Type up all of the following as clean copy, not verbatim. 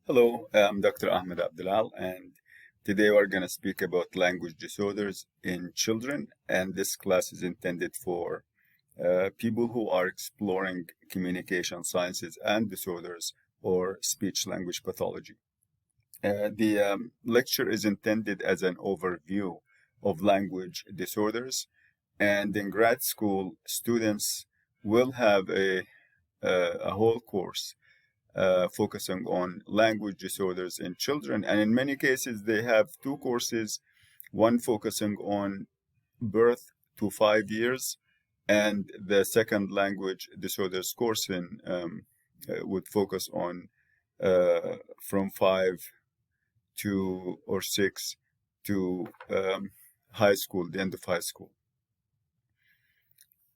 Hello, I'm Dr. Ahmed Abdulal, and today we're going to speak about language disorders in children. And this class is intended for people who are exploring communication sciences and disorders or speech language pathology. The lecture is intended as an overview of language disorders, and in grad school, students will have a whole course focusing on language disorders in children. And in many cases, they have two courses, one focusing on birth to 5 years, and the second language disorders course would focus on from 5 to 6 to high school, the end of high school.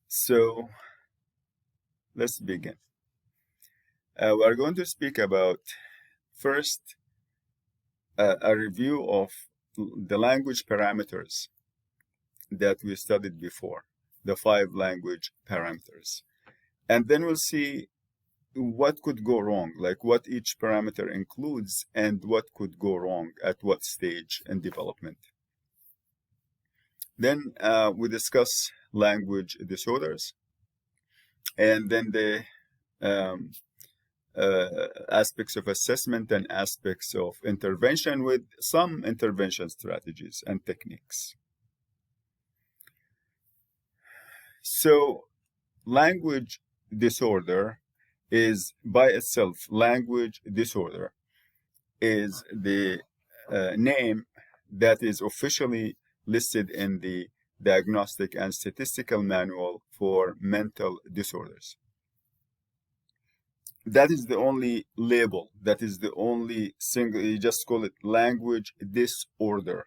So let's begin. We're going to speak about first a review of the language parameters that we studied before, the 5 language parameters. And then we'll see what could go wrong, like what each parameter includes and what could go wrong at what stage in development. Then we discuss language disorders, and then the aspects of assessment and aspects of intervention with some intervention strategies and techniques. So language disorder is by itself, language disorder is the name that is officially listed in the Diagnostic and Statistical Manual for Mental Disorders. That is the only label, that is the only single, you just call it language disorder.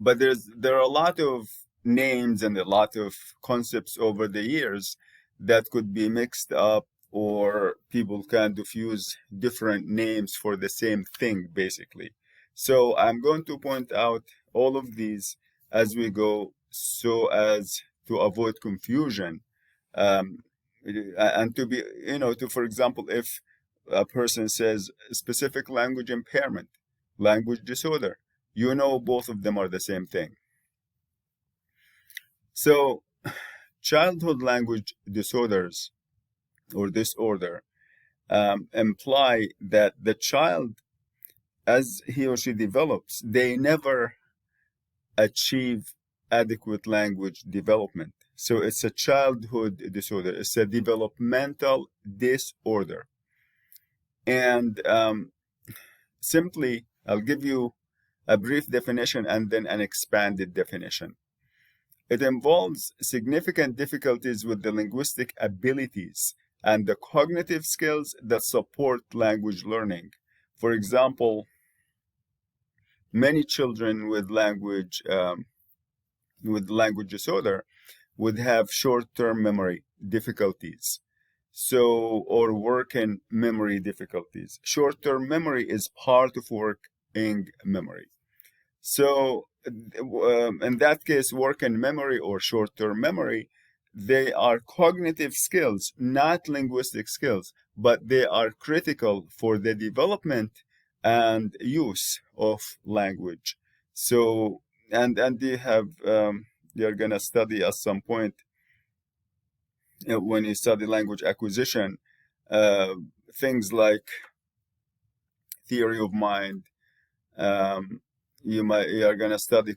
But there are a lot of names and a lot of concepts over the years that could be mixed up, or people kind of use different names for the same thing, basically. So I'm going to point out all of these as we go so as to avoid confusion. And to be, for example, if a person says specific language impairment, language disorder, both of them are the same thing. So childhood language disorders or disorder imply that the child, as he or she develops, they never achieve adequate language development. So it's a childhood disorder. It's a developmental disorder. And simply, I'll give you a brief definition and then an expanded definition. It involves significant difficulties with the linguistic abilities and the cognitive skills that support language learning. For example, many children with language disorder would have short-term memory difficulties, or working memory difficulties. Short-term memory is part of working memory. So in that case, working memory or short-term memory, they are cognitive skills, not linguistic skills, but they are critical for the development and use of language. So, and they have, you're going to study at some point, when you study language acquisition, things like theory of mind. You are going to study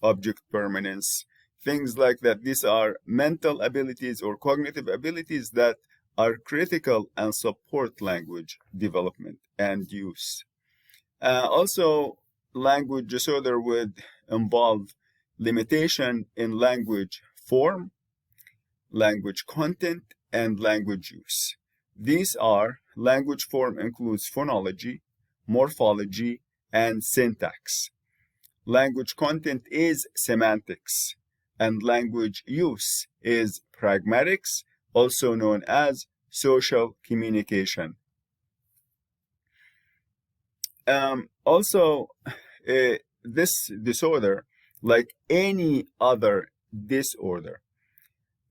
object permanence, things like that. These are mental abilities or cognitive abilities that are critical and support language development and use. Also, language disorder would involve limitation in language form, language content, and language use. These are, language form includes phonology, morphology, and syntax. Language content is semantics, and language use is pragmatics, also known as social communication. Also, this disorder, like any other disorder,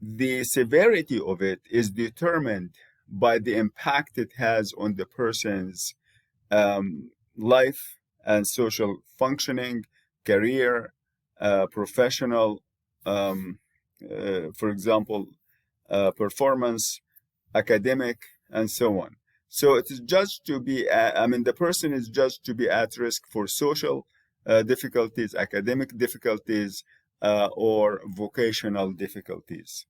the severity of it is determined by the impact it has on the person's life and social functioning, career, professional, for example, performance, academic, and so on. So it is judged to be, the person is judged to be at risk for social difficulties, academic difficulties, or vocational difficulties.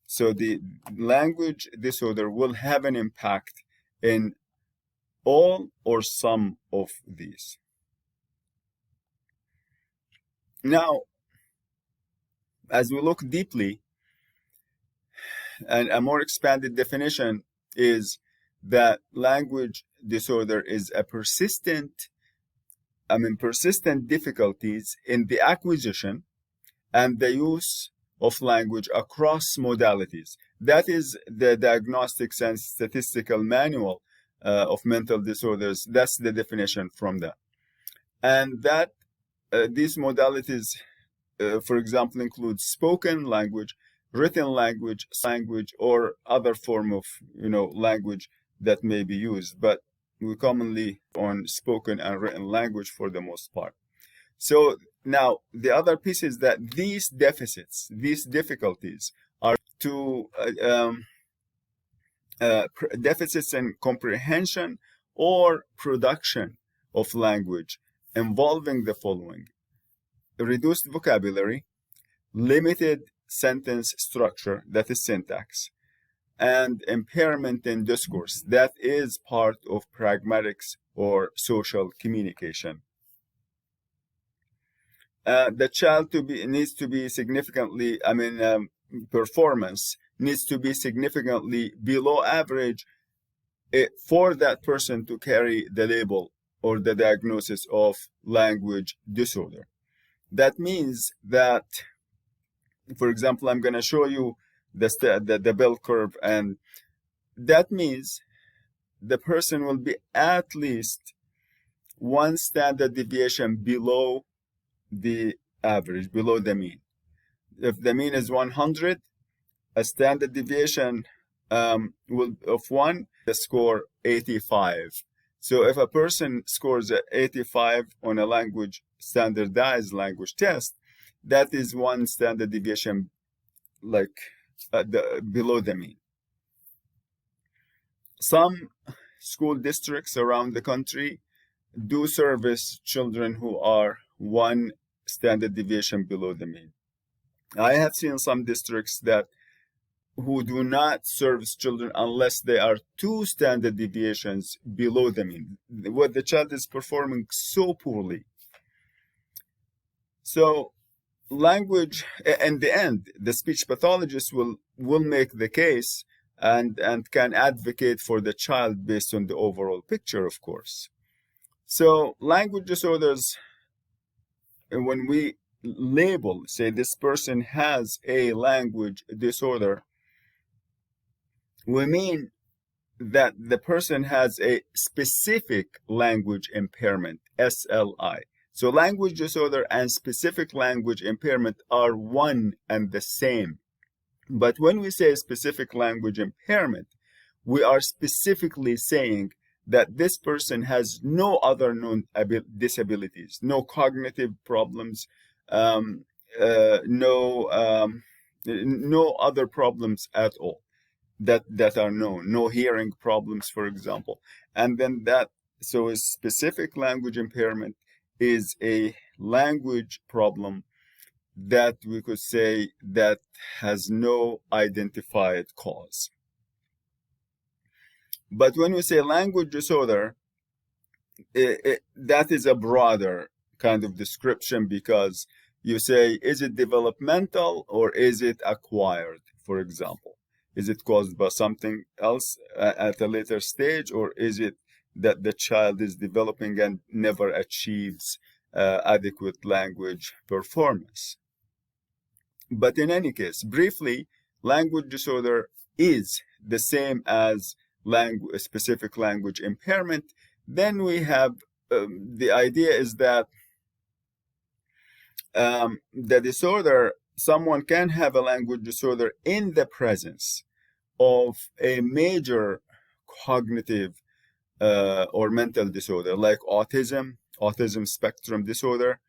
So the language disorder will have an impact in all or some of these. Now, as we look deeply, and a more expanded definition is that language disorder is a persistent difficulties in the acquisition and the use of language across modalities. That is the Diagnostic and Statistical Manual of Mental Disorders. That's the definition from that. And that these modalities, for example, include spoken language, written language, or other form of language that may be used. But we commonly on spoken and written language for the most part. So now the other piece is that these deficits, these difficulties are to deficits in comprehension or production of language involving the following: reduced vocabulary, limited sentence structure, that is syntax, and impairment in discourse, that is part of pragmatics or social communication. The child needs to be significantly, performance needs to be significantly below average for that person to carry the label or the diagnosis of language disorder. That means that, for example, I'm going to show you the bell curve, and that means the person will be at least one standard deviation below the average, below the mean. If the mean is 100, a standard deviation of 1, the score 85. So if a person scores 85 on a standardized language test, that is one standard deviation below the mean. Some school districts around the country do service children who are one standard deviation below the mean. I have seen some districts who do not service children unless they are 2 standard deviations below the mean, where the child is performing so poorly. So language, in the end, the speech pathologist will make the case and can advocate for the child based on the overall picture, of course. So language disorders, when we label, say this person has a language disorder, we mean that the person has a specific language impairment, SLI. So language disorder and specific language impairment are one and the same. But when we say specific language impairment, we are specifically saying that this person has no other known disabilities, no cognitive problems, no other problems at all that are known, no hearing problems, for example. And then so a specific language impairment is a language problem that we could say that has no identified cause. But when we say language disorder, that is a broader kind of description, because you say, is it developmental or is it acquired, for example? Is it caused by something else at a later stage, or is it that the child is developing and never achieves adequate language performance? But in any case, briefly, language disorder is the same as specific language impairment. Then we have the idea is that the disorder, someone can have a language disorder in the presence of a major cognitive or mental disorder, like autism spectrum disorder,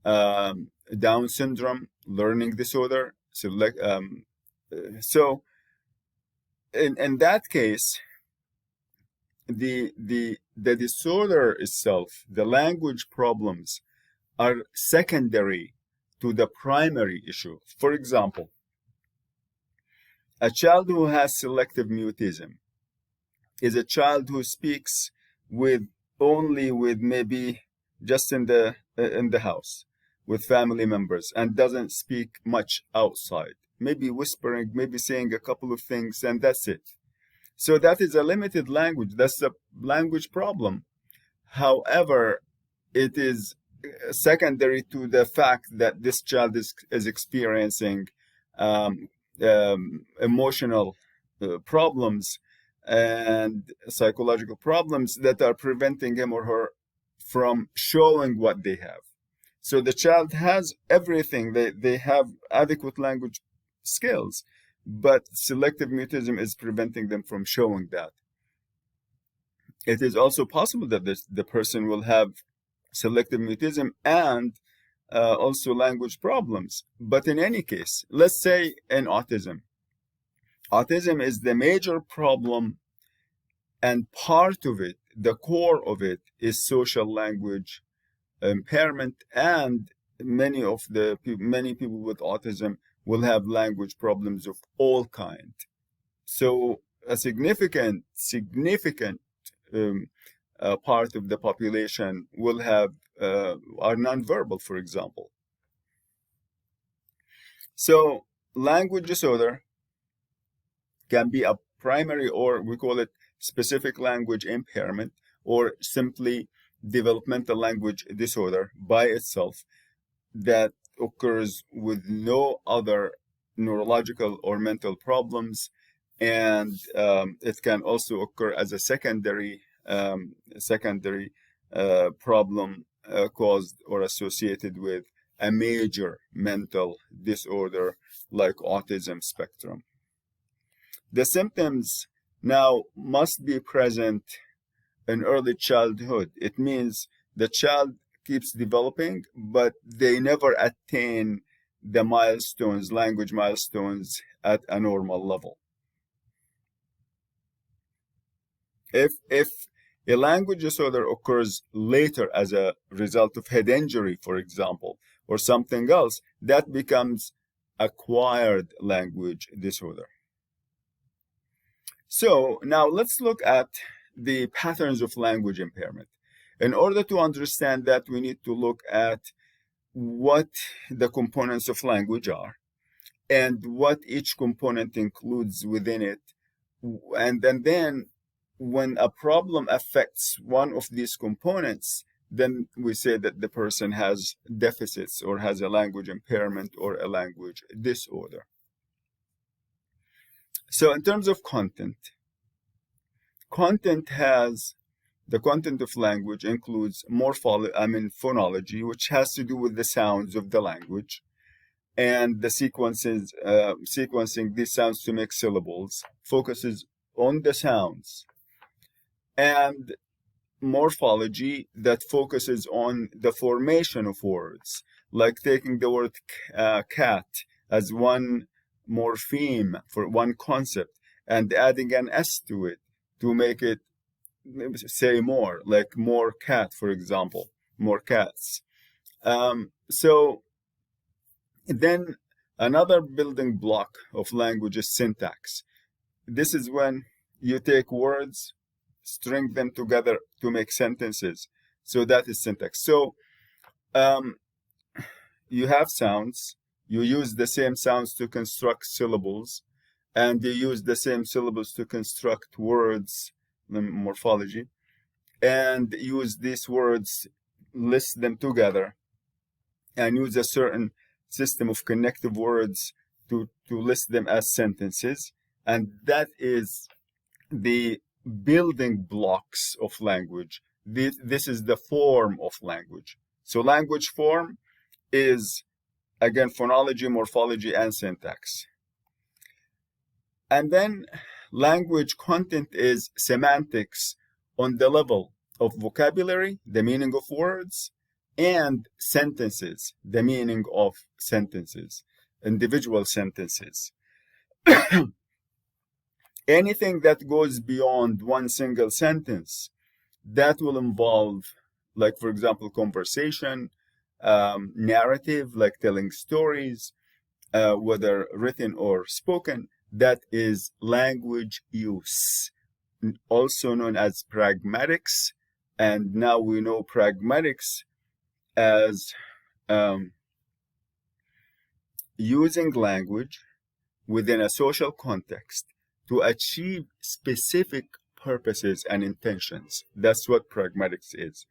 Down syndrome, learning disorder. So in that case, the disorder itself, the language problems, are secondary to the primary issue. For example, a child who has selective mutism is a child who speaks only with maybe just in the house with family members and doesn't speak much outside. Maybe whispering, maybe saying a couple of things, and that's it. So that is a limited language. That's a language problem. However, it is secondary to the fact that this child is experiencing emotional problems and psychological problems that are preventing him or her from showing what they have. So the child has everything. They have adequate language skills, but selective mutism is preventing them from showing that. It is also possible that the person will have selective mutism and also language problems. But in any case, let's say in autism is the major problem, and part of it, the core of it, is social language impairment, and many people with autism will have language problems of all kind. So a significant part of the population will have are nonverbal, for example. So language disorder can be a primary, or we call it specific language impairment, or simply developmental language disorder by itself, that occurs with no other neurological or mental problems, and it can also occur as a secondary problem caused or associated with a major mental disorder like autism spectrum. The symptoms now must be present in early childhood. It means the child keeps developing, but they never attain the milestones, language milestones, at a normal level. If a language disorder occurs later as a result of head injury, for example, or something else, that becomes acquired language disorder. So now let's look at the patterns of language impairment. In order to understand that, we need to look at what the components of language are and what each component includes within it. And then when a problem affects one of these components, then we say that the person has deficits or has a language impairment or a language disorder. So in terms of content the content of language includes phonology, which has to do with the sounds of the language, and the sequencing these sounds to make syllables, focuses on the sounds. And morphology, that focuses on the formation of words, like taking the word cat as one morpheme for one concept and adding an S to it to make it say more, like more cat, for example, more cats. So then another building block of language is syntax. This is when you take words, string them together to make sentences. So that is syntax. So you have sounds, you use the same sounds to construct syllables, and you use the same syllables to construct words, morphology, and use these words, list them together, and use a certain system of connective words to list them as sentences. And that is the building blocks of language. This is the form of language. So language form is, again, phonology, morphology, and syntax. And then language content is semantics, on the level of vocabulary, the meaning of words, and sentences, the meaning of sentences, individual sentences. Anything that goes beyond one single sentence, that will involve, like, for example, conversation, narrative, like telling stories, whether written or spoken. That is language use, also known as pragmatics. And now we know pragmatics as using language within a social context to achieve specific purposes and intentions. That's what pragmatics is.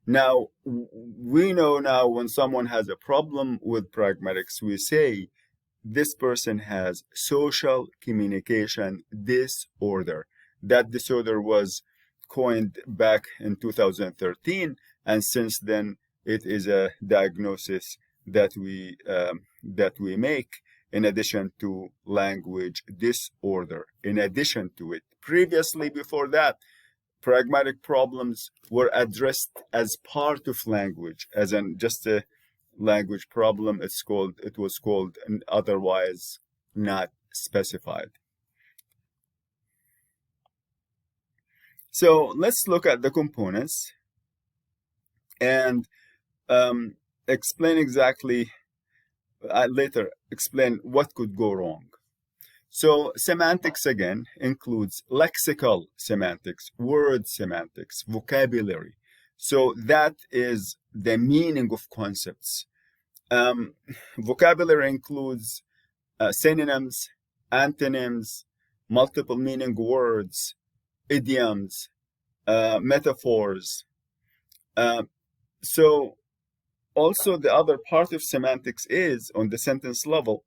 Now, we know now when someone has a problem with pragmatics, we say this person has social communication disorder. That disorder was coined back in 2013, and since then it is a diagnosis that we make in addition to language disorder. In addition to it, previously, before that, pragmatic problems were addressed as part of language, as in just a language problem. It was called, and otherwise not specified. So let's look at the components and explain exactly, later explain what could go wrong. So semantics, again, includes lexical semantics, word semantics, vocabulary. So that is the meaning of concepts. Vocabulary includes synonyms, antonyms, multiple meaning words, idioms, metaphors. So also the other part of semantics is on the sentence level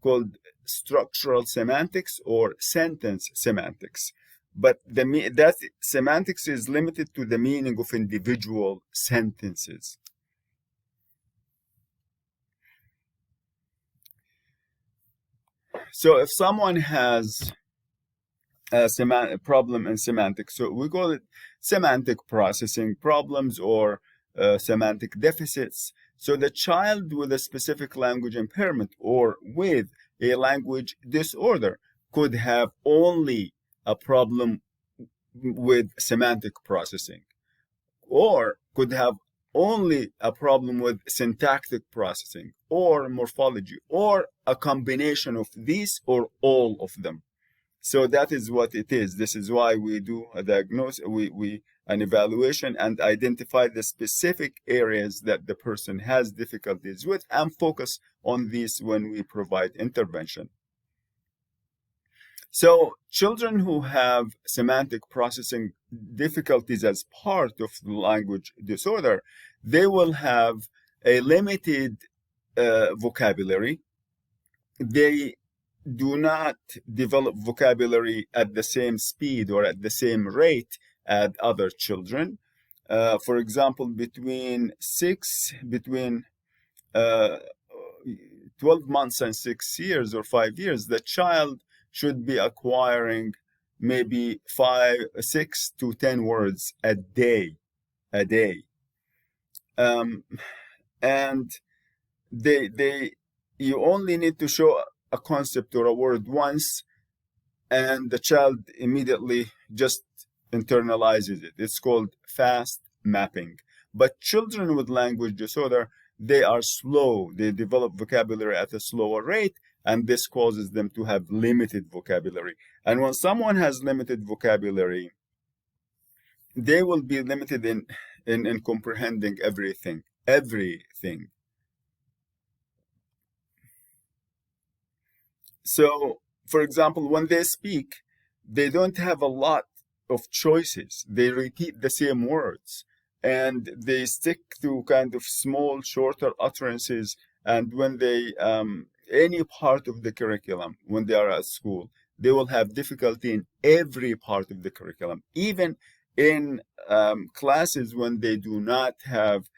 called structural semantics or sentence semantics. But that semantics is limited to the meaning of individual sentences. So if someone has a problem in semantics, so we call it semantic processing problems or semantic deficits. So the child with a specific language impairment or with a language disorder could have only a problem with semantic processing, or could have only a problem with syntactic processing or morphology, or a combination of these or all of them. So that is what it is. This is why we do a diagnosis, an evaluation, and identify the specific areas that the person has difficulties with, and focus on these when we provide intervention. So children who have semantic processing difficulties as part of the language disorder, they will have a limited vocabulary. They do not develop vocabulary at the same speed or at the same rate as other children. For example, between 12 months and 6 years or 5 years, the child should be acquiring maybe 6 to 10 words a day. And you only need to show a concept or a word once, and the child immediately just internalizes it. It's called fast mapping. But children with language disorder, they are slow. They develop vocabulary at a slower rate, and this causes them to have limited vocabulary. And when someone has limited vocabulary, they will be limited in comprehending everything. So, for example, when they speak, they don't have a lot of choices. They repeat the same words, and they stick to kind of small, shorter utterances. And when they, any part of the curriculum, when they are at school, they will have difficulty in every part of the curriculum, even in classes when they do not have,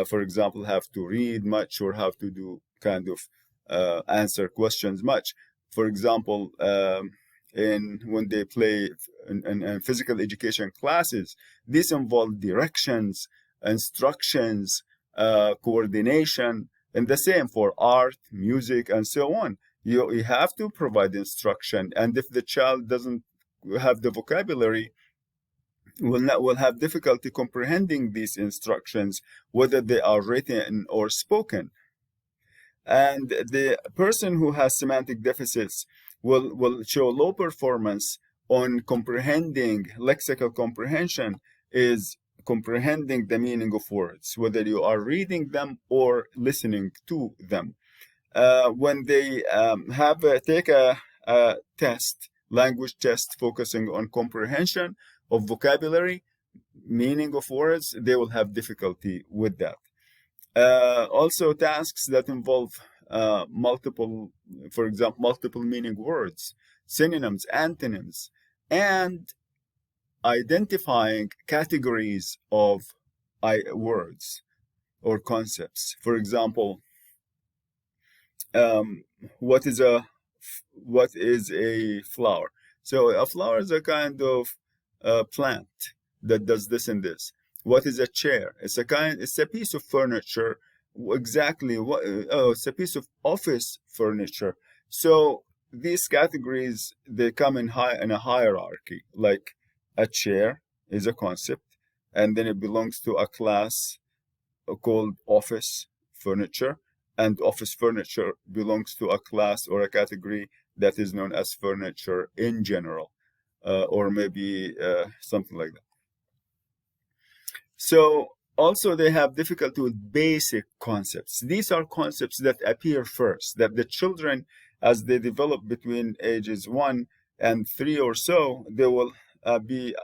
for example, have to read much or have to do kind of answer questions much. For example, when they play in physical education classes. These involve directions, instructions, coordination, and the same for art, music, and so on. You have to provide instruction, and if the child doesn't have the vocabulary, will have difficulty comprehending these instructions, whether they are written or spoken. And the person who has semantic deficits will show low performance on comprehending. Lexical comprehension is comprehending the meaning of words, whether you are reading them or listening to them. When they take a test, language test focusing on comprehension of vocabulary, meaning of words, they will have difficulty with that. Also, tasks that involve multiple, for example, multiple meaning words, synonyms, antonyms, and identifying categories of words or concepts. For example, what is a flower? So a flower is a kind of plant that does this and this. What is a chair? It's a piece of furniture. Exactly what? Oh, it's a piece of office furniture. So these categories, they come in a hierarchy. Like a chair is a concept, and then it belongs to a class called office furniture, and office furniture belongs to a class or a category that is known as furniture in general, or maybe something like that. So also they have difficulty with basic concepts. These are concepts that appear first, that the children, as they develop between ages 1 and 3 or so, they will be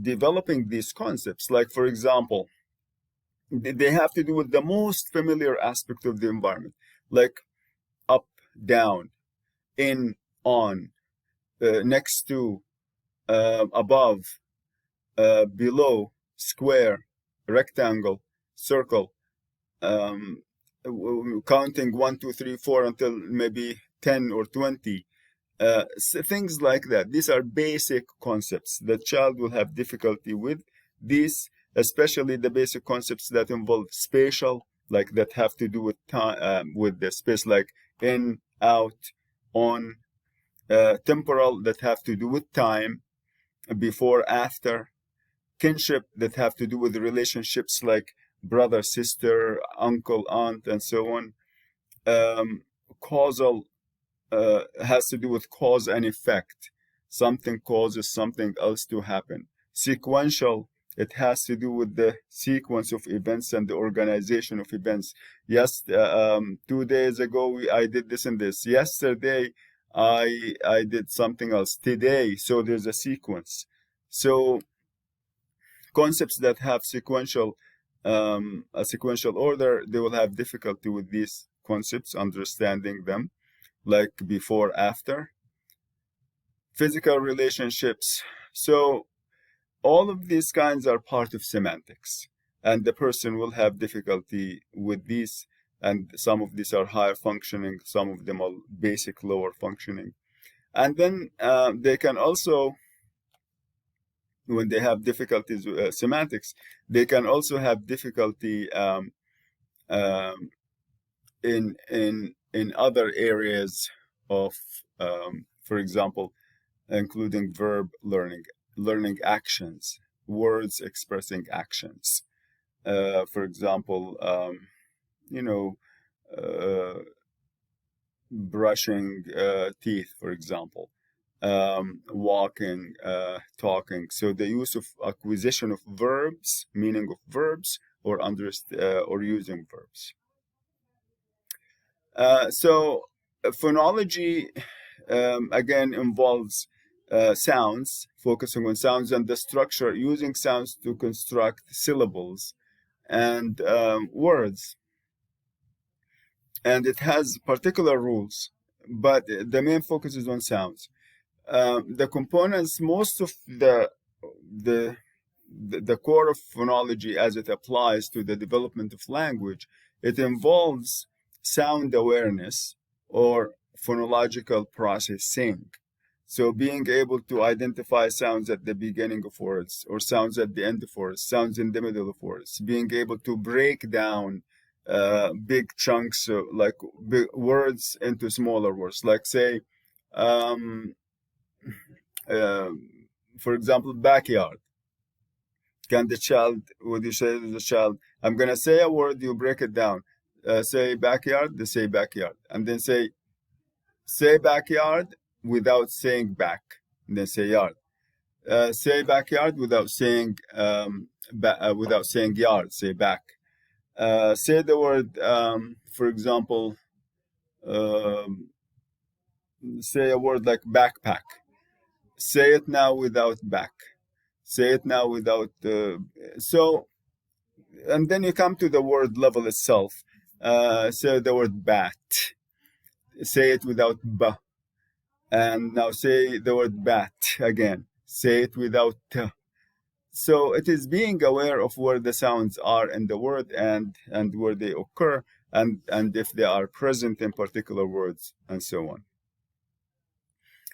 developing these concepts. Like, for example, they have to do with the most familiar aspect of the environment, like up, down, in, on, next to, above, below, square, rectangle, circle, counting 1, 2, 3, 4 until maybe 10 or 20. Things like that. These are basic concepts. The child will have difficulty with these, especially the basic concepts that involve spatial, like that have to do with time, with the space, like in, out, on, temporal, that have to do with time, before, after, kinship, that have to do with relationships like brother, sister, uncle, aunt, and so on. Causal has to do with cause and effect. Something causes something else to happen. Sequential, it has to do with the sequence of events and the organization of events. Yes, 2 days ago I did this and this. Yesterday I did something else. Today, so there's a sequence. So concepts that have a sequential order, they will have difficulty with these concepts, understanding them, like before, after. Physical relationships. So all of these kinds are part of semantics, and the person will have difficulty with these, and some of these are higher functioning, some of them are basic lower functioning. And then they can also, when they have difficulties with semantics, they can also have difficulty in other areas of, for example, including verb learning actions, words expressing actions. For example, brushing teeth, for example. Walking, talking. So the use of acquisition of verbs, meaning of verbs, or using verbs. So phonology again involves sounds, focusing on sounds and the structure, using sounds to construct syllables and words. And it has particular rules, but the main focus is on sounds. The components, most of the core of phonology as it applies to the development of language, it involves sound awareness or phonological processing. So being able to identify sounds at the beginning of words or sounds at the end of words, sounds in the middle of words, being able to break down big chunks of like big words into smaller words, like say, um, uh, for example, backyard. Can the child, would you say to the child, I'm going to say a word, you break it down. Say backyard, they say backyard. And then say backyard without saying back. And then say yard. Say backyard without saying yard, say back. Say the word, for example, um, say a word like backpack. Say it now without back. Say it now without. So, and then you come to the word level itself. Say the word bat. Say it without b. And now say the word bat again. Say it without t. So it is being aware of where the sounds are in the word and where they occur and if they are present in particular words and so on.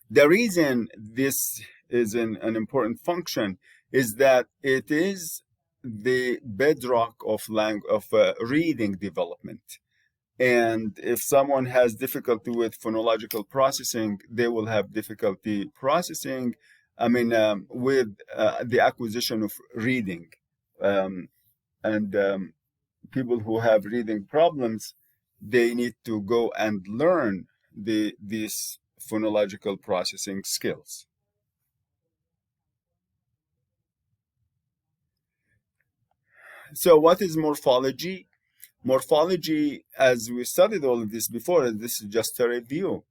The reason this is an important function is that it is the bedrock of reading development. And if someone has difficulty with phonological processing, they will have difficulty processing, with the acquisition of reading. And people who have reading problems, they need to go and learn these phonological processing skills. So what is morphology? Morphology, as we studied all of this before, this is just a review.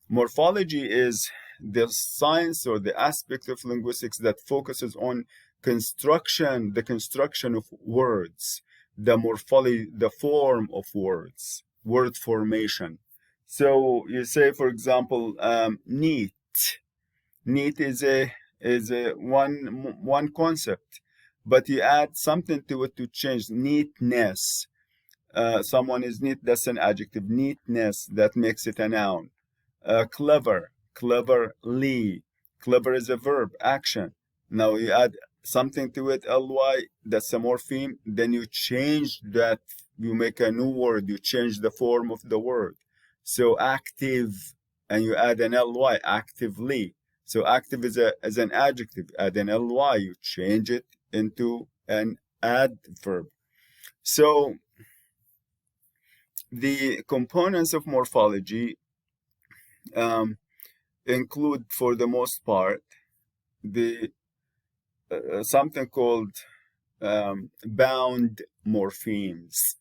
Morphology is the science or the aspect of linguistics that focuses on the construction of words, the morphology, the form of words, word formation. So you say, for example, neat. Neat is a one concept, but you add something to it to change neatness. Someone is neat, that's an adjective. Neatness, that makes it a noun. Clever, cleverly. Clever is a verb, action. Now you add something to it, ly, that's a morpheme. Then you change that, you make a new word, you change the form of the word. So active, and you add an ly, actively. So active is an adjective. Add an ly, you change it into an adverb. So the components of morphology include, for the most part, the something called bound morphemes.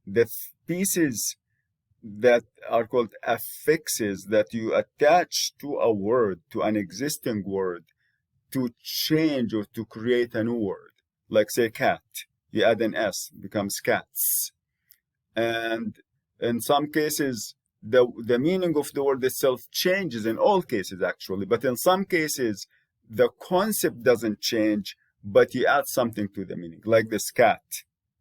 The pieces that are called affixes that you attach to a word, to an existing word, to change or to create a new word. Like say cat, you add an s, becomes cats. And in some cases, the meaning of the word itself changes, in all cases actually, but in some cases, the concept doesn't change, but you add something to the meaning, like this cat,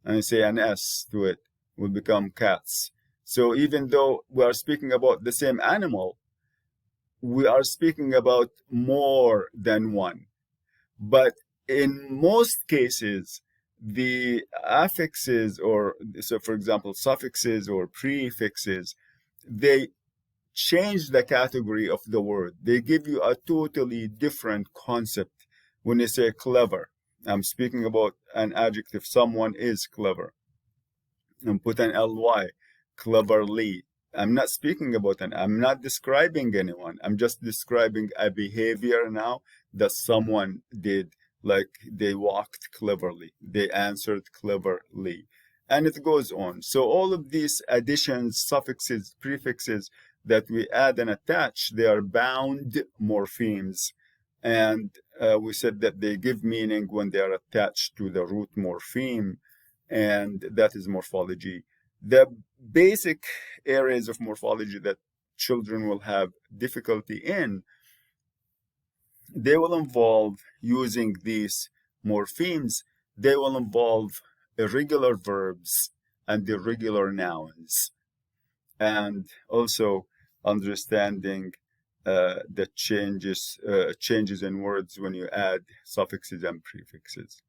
and you say an S to it, will become cats. So even though we are speaking about the same animal, we are speaking about more than one. But in most cases, the affixes, or so for example, suffixes or prefixes, they change the category of the word. They give you a totally different concept. When you say clever, I'm speaking about an adjective, someone is clever, and put an ly, cleverly. I'm not speaking about I'm not describing anyone. I'm just describing a behavior now that someone did, like they walked cleverly, they answered cleverly, and it goes on. So all of these additions, suffixes, prefixes that we add and attach, they are bound morphemes. And we said that they give meaning when they are attached to the root morpheme, and that is morphology. The basic areas of morphology that children will have difficulty in, they will involve using these morphemes. They will involve irregular verbs and irregular nouns, and also understanding that changes in words when you add suffixes and prefixes.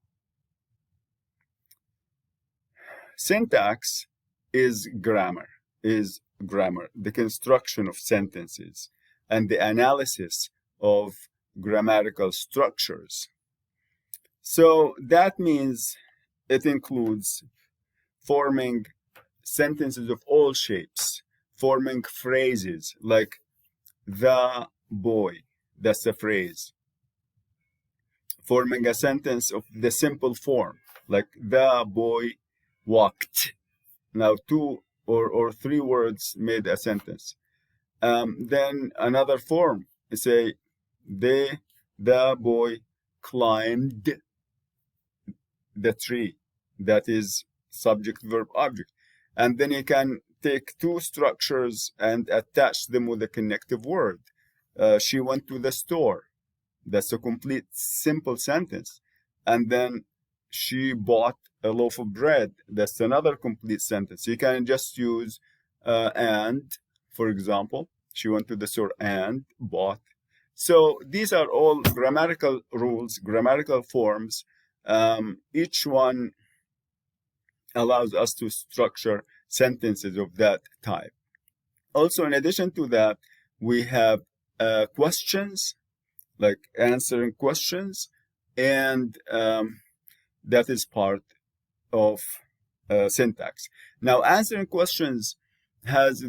Syntax is grammar, the construction of sentences and the analysis of grammatical structures. So that means it includes forming sentences of all shapes, forming phrases like the boy, that's a phrase. Forming a sentence of the simple form, like the boy walked. Now 2 or 3 words made a sentence. Then another form, say the boy climbed the tree. That is subject, verb, object. And then you can take 2 structures and attach them with a connective word. She went to the store. That's a complete simple sentence. And then she bought a loaf of bread. That's another complete sentence. You can just use and, for example, she went to the store and bought. So these are all grammatical rules, grammatical forms. Each one allows us to structure sentences of that type. Also, in addition to that, we have questions, like answering questions, and that is part of syntax. Now, answering questions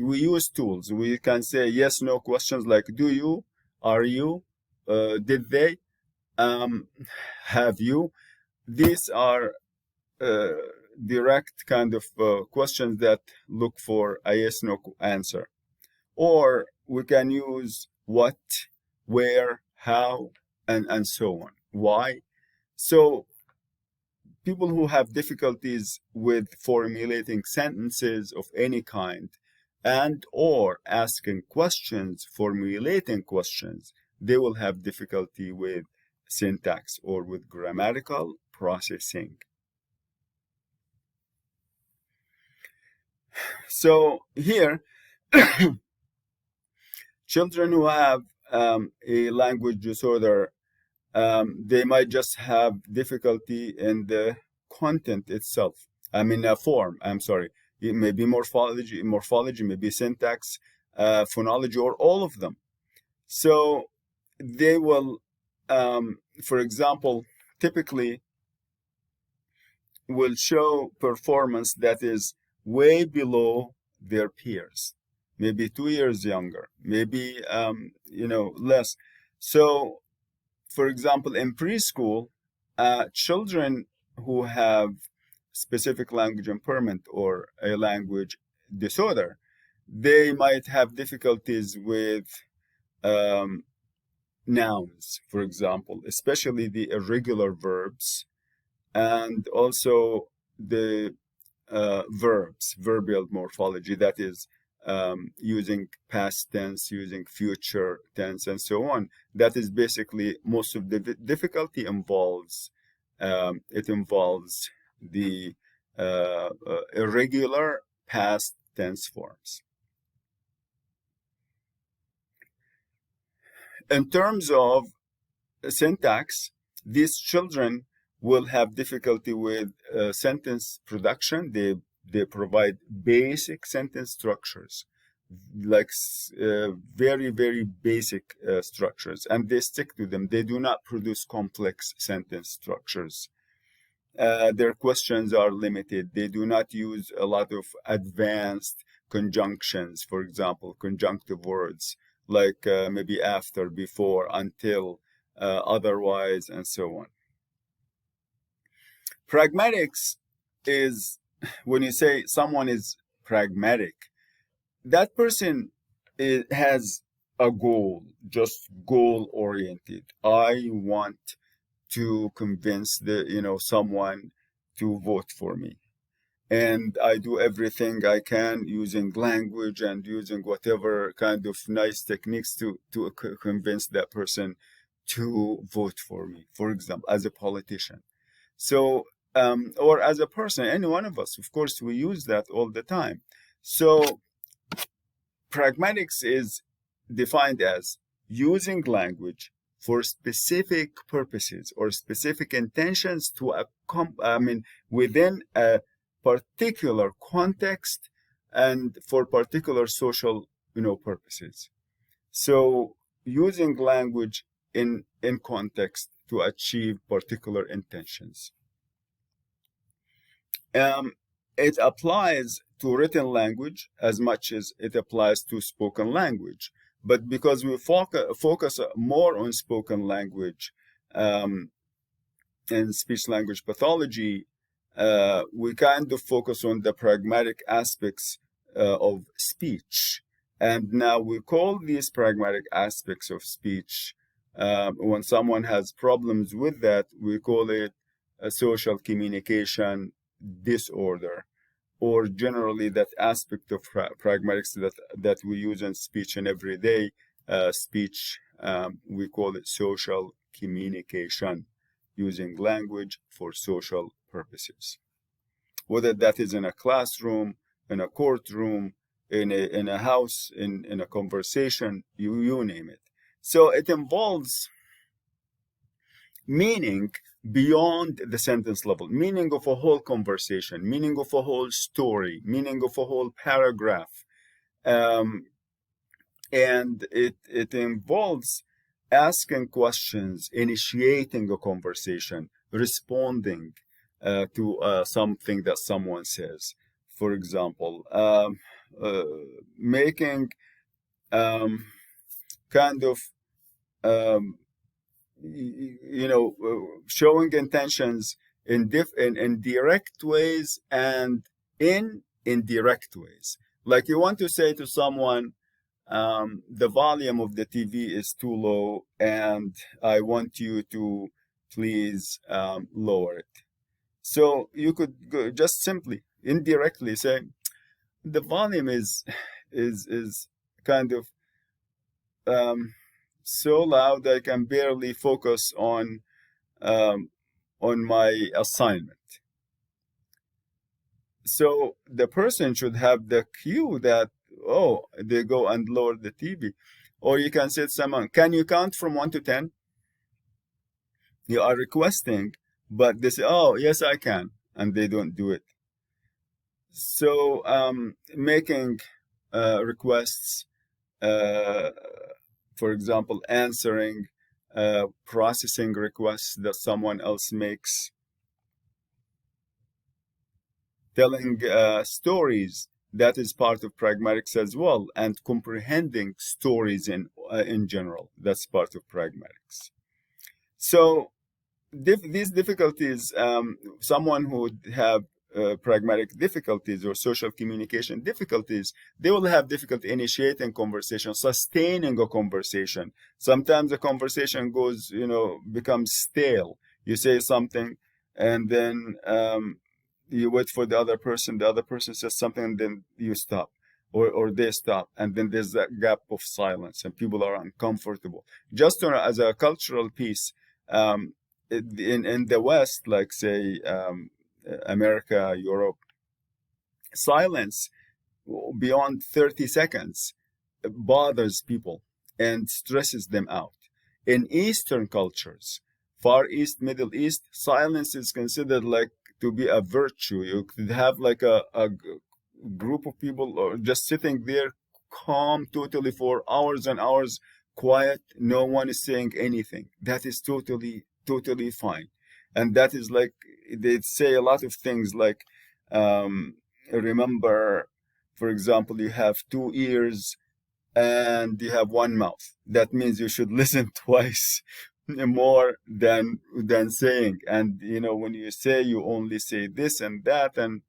we use tools. We can say yes, no questions like do you, are you, did they, have you. These are direct kind of questions that look for a yes, no answer. Or we can use what, where, how, and so on. Why? So people who have difficulties with formulating sentences of any kind and or asking questions, formulating questions, they will have difficulty with syntax or with grammatical processing. So here, children who have a language disorder, they might just have difficulty in the content itself. I mean, form, I'm sorry. It may be morphology, maybe syntax, phonology, or all of them. So they will, for example, typically will show performance that is way below their peers, maybe 2 years younger, maybe, less. So, for example, in preschool, children who have specific language impairment or a language disorder, they might have difficulties with nouns, for example, especially the irregular verbs, and also the verbs, verbal morphology, that is using past tense, using future tense, and so on. That is basically most of the difficulty involves the irregular past tense forms. In terms of syntax, these children will have difficulty with sentence production. They provide basic sentence structures, like very, very basic structures, and they stick to them. They do not produce complex sentence structures. Their questions are limited. They do not use a lot of advanced conjunctions, for example, conjunctive words, like maybe after, before, until, otherwise, and so on. Pragmatics is, when you say someone is pragmatic, that person has a goal, just goal-oriented. I want to convince someone to vote for me, and I do everything I can using language and using whatever kind of nice techniques to convince that person to vote for me, for example, as a politician. So or as a person, any one of us, of course, we use that all the time. So pragmatics is defined as using language for specific purposes or specific intentions to within a particular context and for particular social, purposes. So using language in context to achieve particular intentions. It applies to written language as much as it applies to spoken language. But because we focus more on spoken language in speech language pathology, we kind of focus on the pragmatic aspects of speech. And now we call these pragmatic aspects of speech, when someone has problems with that, we call it a social communication disorder, or generally that aspect of pragmatics that we use in speech and everyday speech. We call it social communication, using language for social purposes. Whether that is in a classroom, in a courtroom, in a house, in a conversation, you name it. So it involves meaning beyond the sentence level, meaning of a whole conversation, meaning of a whole story, meaning of a whole paragraph. And it involves asking questions, initiating a conversation, responding to something that someone says. For example, making kind of showing intentions in direct ways and in indirect ways. Like you want to say to someone, the volume of the TV is too low, and I want you to please lower it. So you could just simply, indirectly say, the volume is kind of so loud I can barely focus on my assignment. So the person should have the cue that, oh, they go and lower the TV. Or you can say to someone, can you count from 1 to 10? You are requesting, but they say, oh, yes, I can. And they don't do it. So making requests, for example, answering, processing requests that someone else makes, telling stories, that is part of pragmatics as well, and comprehending stories in general, that's part of pragmatics. So these difficulties, someone who would have pragmatic difficulties or social communication difficulties, they will have difficulty initiating conversation, sustaining a conversation. Sometimes the conversation goes, becomes stale. You say something, and then you wait for the other person says something, and then you stop, or they stop, and then there's that gap of silence, and people are uncomfortable. Just as a cultural piece, in the West, like say America, Europe, silence beyond 30 seconds bothers people and stresses them out. In Eastern cultures, Far East, Middle East, silence is considered like to be a virtue. You could have like a group of people or just sitting there calm totally for hours and hours, quiet, no one is saying anything. That is totally fine. And that is like, they say a lot of things like, remember, for example, you have 2 ears and you have 1 mouth. That means you should listen twice more than saying. And when you say, you only say this and that. And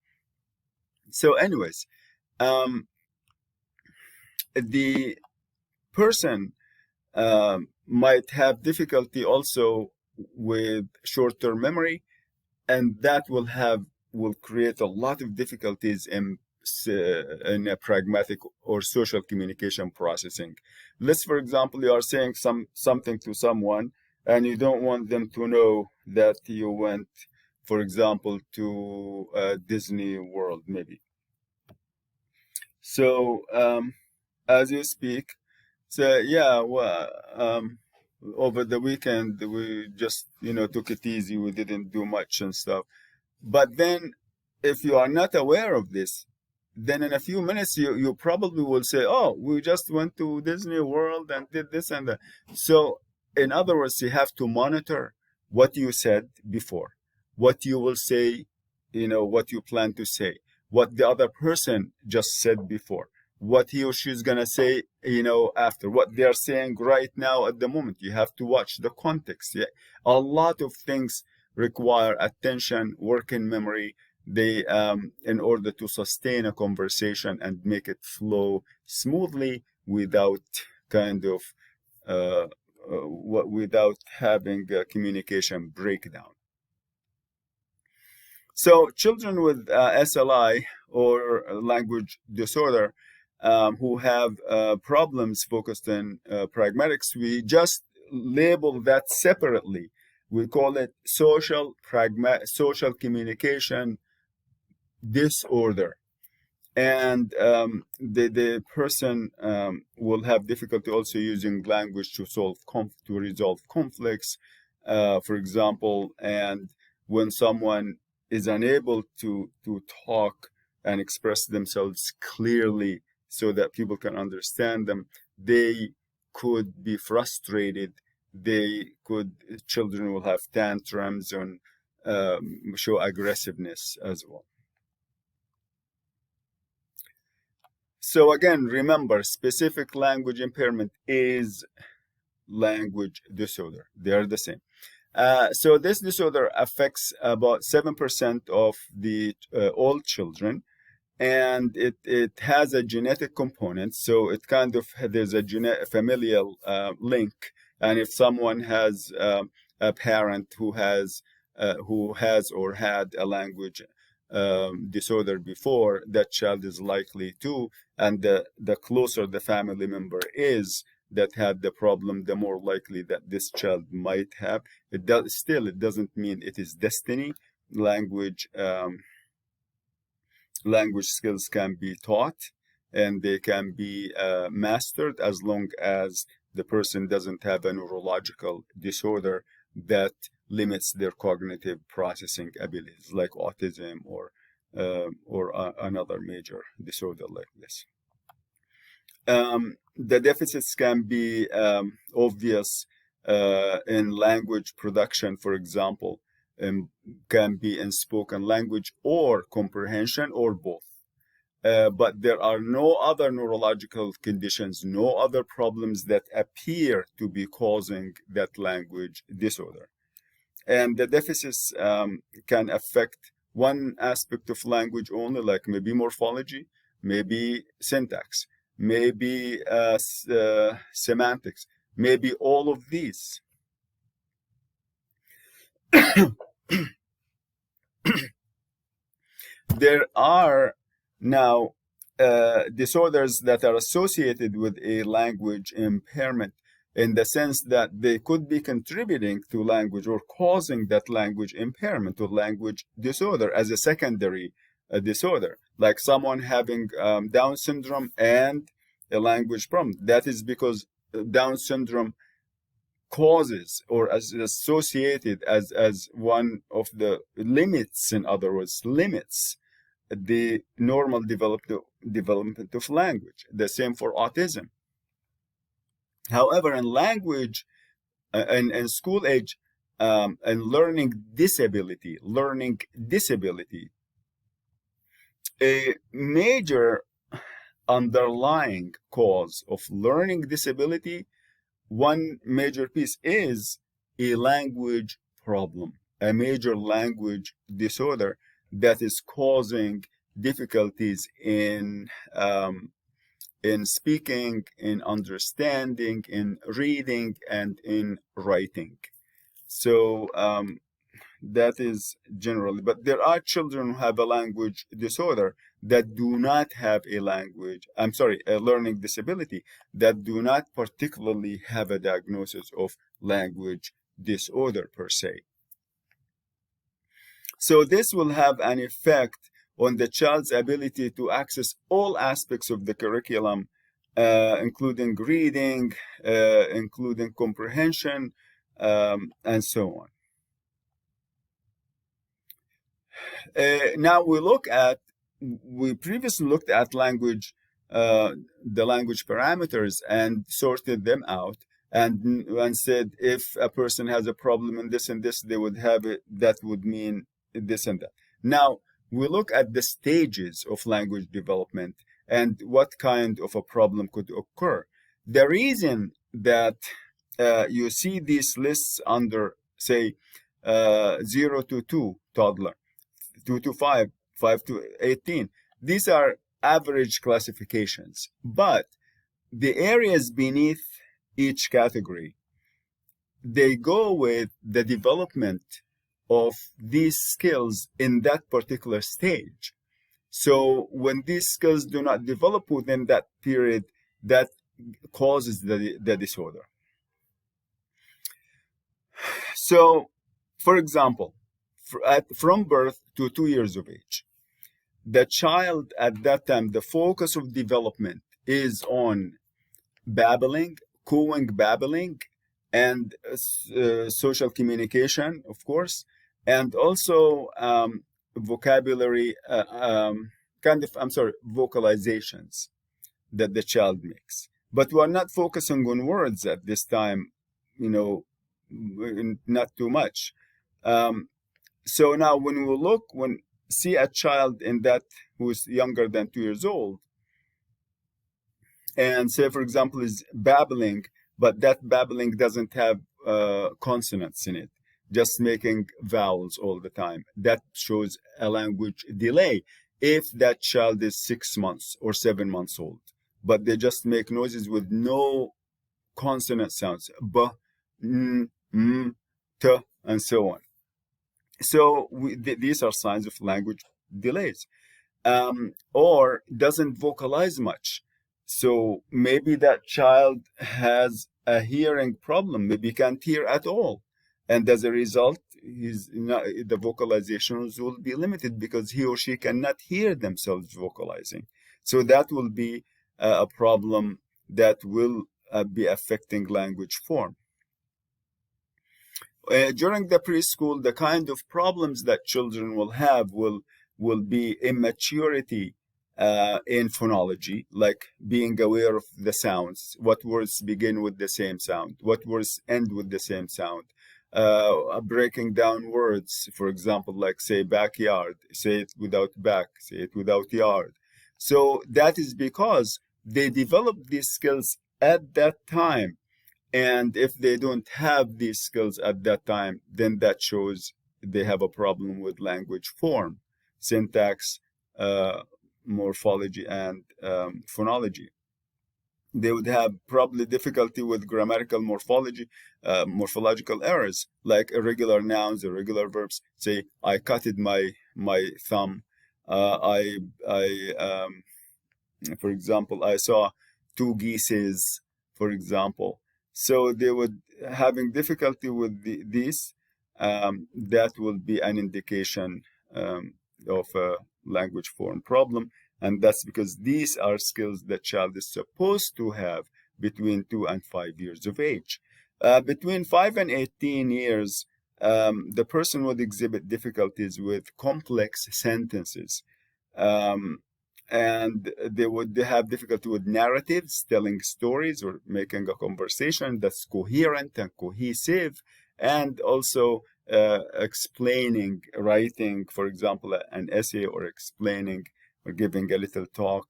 so anyways, the person might have difficulty also with short-term memory, and that will create a lot of difficulties in a pragmatic or social communication processing. Let's, for example, you are saying something to someone, and you don't want them to know that you went, for example, to Disney World, maybe. So as you speak, So yeah, well, over the weekend we just took it easy. We didn't do much and stuff. But then, if you are not aware of this, then in a few minutes you probably will say, "Oh, we just went to Disney World and did this and that." So, in other words, you have to monitor what you said before, what you will say, what you plan to say, what the other person just said before, what he or she is gonna say, after what they are saying right now at the moment. You have to watch the context. Yeah, a lot of things require attention, working memory. They In order to sustain a conversation and make it flow smoothly without kind of uh, without having a communication breakdown. So children with SLI or language disorder who have problems focused in pragmatics, we just label that separately. We call it social communication disorder. And the person will have difficulty also using language to to resolve conflicts, for example. And when someone is unable to talk and express themselves clearly so that people can understand them, they could be frustrated. Children will have tantrums and show aggressiveness as well. So again, remember, specific language impairment is language disorder. They are the same. So this disorder affects about 7% of the all children, and it has a genetic component. So it kind of there's a familial link, and if someone has a parent who has or had a language disorder before, that child is likely to. And the closer the family member is that had the problem, the more likely that this child might have. It doesn't mean it is destiny. Language skills can be taught, and they can be mastered as long as the person doesn't have a neurological disorder that limits their cognitive processing abilities, like autism or another major disorder like this. The deficits can be obvious in language production, for example, can be in spoken language or comprehension or both. But there are no other neurological conditions, no other problems that appear to be causing that language disorder. And the deficits can affect one aspect of language only, like maybe morphology, maybe syntax, maybe semantics, maybe all of these. There are now disorders that are associated with a language impairment, in the sense that they could be contributing to language or causing that language impairment or language disorder as a secondary disorder, like someone having Down syndrome and a language problem. That is because Down syndrome causes or as associated as one of the limits, in other words, limits the normal development of language. The same for autism. However, in language and school age and learning disability, a major underlying cause of learning disability, one major piece is a language problem, a major language disorder that is causing difficulties in speaking, in understanding, in reading, and in writing. So that is generally, but there are children who have a language disorder that do not have a learning disability, that do not particularly have a diagnosis of language disorder per se. So this will have an effect on the child's ability to access all aspects of the curriculum including reading, including comprehension, and so on. Now we previously looked at language, the language parameters, and sorted them out, and said if a person has a problem in this and this, they would have it, that would mean this and that. Now we look at the stages of language development and what kind of a problem could occur. The reason that you see these lists under, say, 0 to 2 toddler, 2 to 5, 5 to 18. These are average classifications, but the areas beneath each category, they go with the development of these skills in that particular stage. So when these skills do not develop within that period, that causes the disorder. So, for example, from birth to 2 years of age, the child at that time, the focus of development is on babbling, cooing, babbling, and social communication, of course, and also vocabulary, vocalizations that the child makes. But we're not focusing on words at this time, not too much. So now when we see a child in that who is younger than 2 years old, and say, for example, is babbling, but that babbling doesn't have consonants in it, just making vowels all the time, that shows a language delay. If that child is 6 months or 7 months old, but they just make noises with no consonant sounds, b, n, m, t, and so on. So these are signs of language delays. Or doesn't vocalize much. So maybe that child has a hearing problem, maybe can't hear at all. And as a result, the vocalizations will be limited because he or she cannot hear themselves vocalizing. So that will be a problem that will be affecting language form. During the preschool, the kind of problems that children will have will be immaturity in phonology, like being aware of the sounds, what words begin with the same sound, what words end with the same sound, breaking down words, for example, like say backyard, say it without back, say it without yard. So that is because they develop these skills at that time. And if they don't have these skills at that time, then that shows they have a problem with language form, syntax, morphology, and phonology. They would have probably difficulty with grammatical morphology, morphological errors, like irregular nouns, irregular verbs. Say, I cutted my thumb. For example, I saw 2 geeses, for example. So they would having difficulty with these. That will be an indication of a language form problem, and that's because these are skills that child is supposed to have between 2 and 5 years of age. Between 5 and 18 years, the person would exhibit difficulties with complex sentences. And they would have difficulty with narratives, telling stories or making a conversation that's coherent and cohesive, and also explaining, writing, for example, an essay, or explaining or giving a little talk.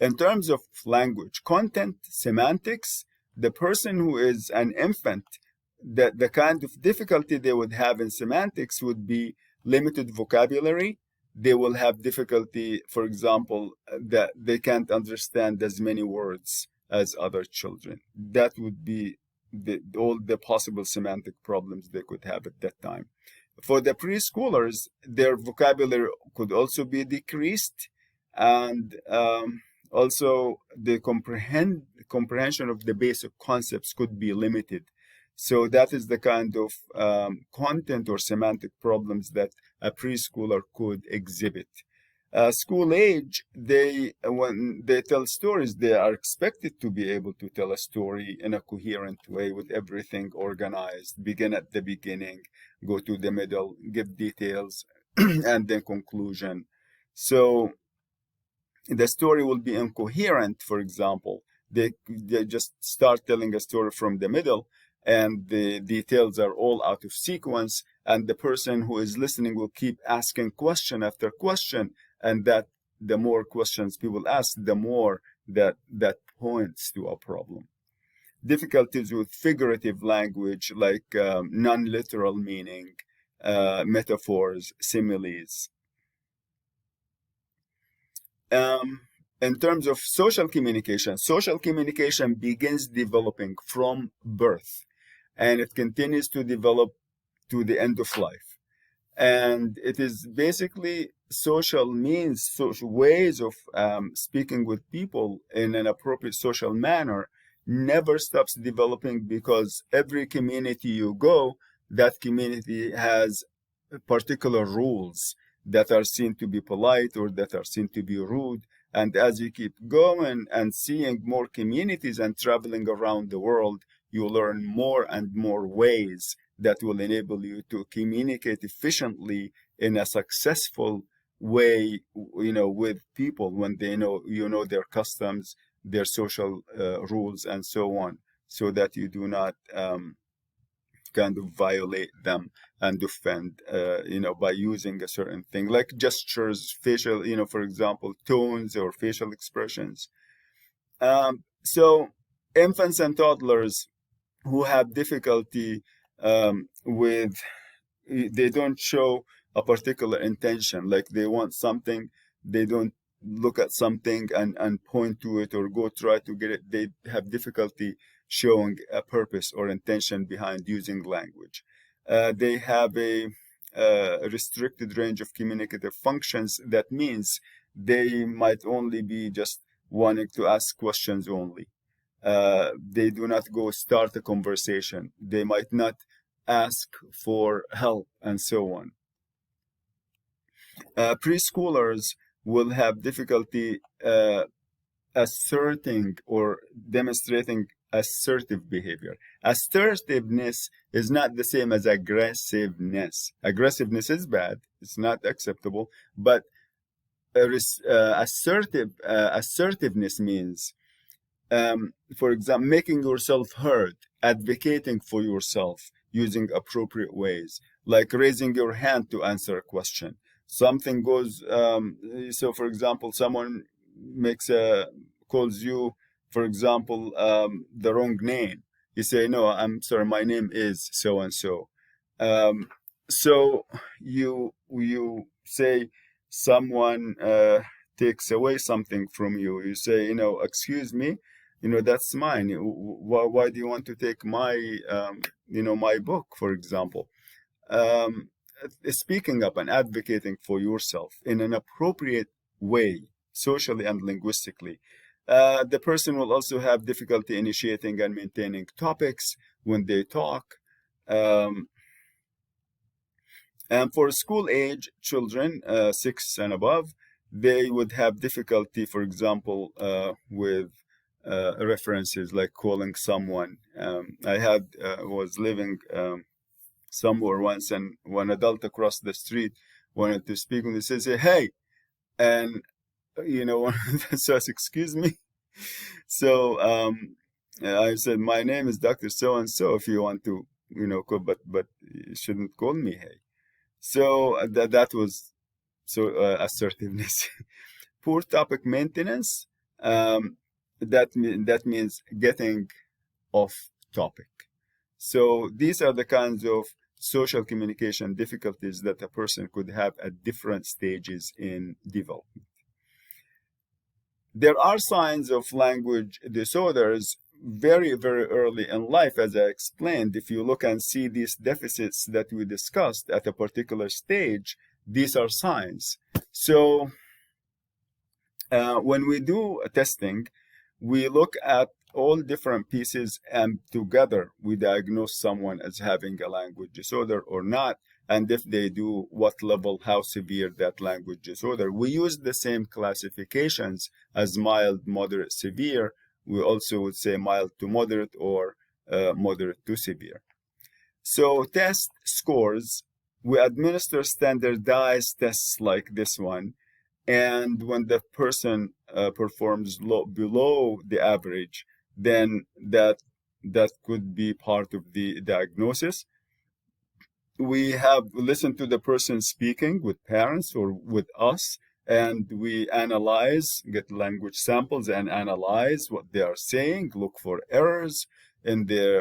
In terms of language content, semantics, the person who is an infant, the kind of difficulty they would have in semantics would be limited vocabulary. They will have difficulty, for example, that they can't understand as many words as other children. That would be all the possible semantic problems they could have at that time. For the preschoolers, their vocabulary could also be decreased, and also the comprehension of the basic concepts could be limited. So that is the kind of content or semantic problems that a preschooler could exhibit. School age, when they tell stories, they are expected to be able to tell a story in a coherent way with everything organized, begin at the beginning, go to the middle, give details, and then conclusion. So the story will be incoherent, for example. They just start telling a story from the middle, and the details are all out of sequence, and the person who is listening will keep asking question after question, and that the more questions people ask, the more that points to a problem. Difficulties with figurative language, like non-literal meaning, metaphors, similes. In terms of social communication begins developing from birth, and it continues to develop to the end of life. And it is basically social means, social ways of speaking with people in an appropriate social manner never stops developing, because every community you go, that community has particular rules that are seen to be polite or that are seen to be rude. And as you keep going and seeing more communities and traveling around the world, you learn more and more ways that will enable you to communicate efficiently in a successful way, with people, when they know, their customs, their social rules, and so on, so that you do not kind of violate them and offend, by using a certain thing like gestures, facial, for example, tones or facial expressions. So infants and toddlers who have difficulty with, they don't show a particular intention, like they want something, they don't look at something and point to it or go try to get it. They have difficulty showing a purpose or intention behind using language. They have a restricted range of communicative functions. That means they might only be just wanting to ask questions only. They do not go start a conversation. They might not ask for help, and so on. Preschoolers will have difficulty asserting or demonstrating assertive behavior. Assertiveness is not the same as aggressiveness. Aggressiveness is bad, it's not acceptable, but assertiveness means, for example, making yourself heard, advocating for yourself using appropriate ways, like raising your hand to answer a question. Something goes, so for example, someone calls you, for example, the wrong name. You say, no, I'm sorry, my name is so and so. So you say someone takes away something from you. You say, excuse me, that's mine. Why do you want to take my, my book, for example? Speaking up and advocating for yourself in an appropriate way, socially and linguistically. The person will also have difficulty initiating and maintaining topics when they talk. And for school age children, 6 and above, they would have difficulty, for example, with references like calling someone. I was living somewhere once, and one adult across the street wanted to speak, and they says, hey, and one says, excuse me. So I said, my name is Dr. So and so. If you want to, call, but you shouldn't call me hey. So that was assertiveness. Poor topic maintenance. That means getting off topic. So these are the kinds of social communication difficulties that a person could have at different stages in development. There are signs of language disorders very, very early in life, as I explained. If you look and see these deficits that we discussed at a particular stage, these are signs. So when we do testing, we look at all different pieces, and together we diagnose someone as having a language disorder or not. and if they do, what level, how severe that language disorder. We use the same classifications as mild, moderate, severe. We also would say mild to moderate or moderate to severe. So test scores, we administer standardized tests like this one. And when the person performs below the average, then that could be part of the diagnosis. We have listened to the person speaking with parents or with us, and we analyze, get language samples and analyze what they are saying, look for errors in their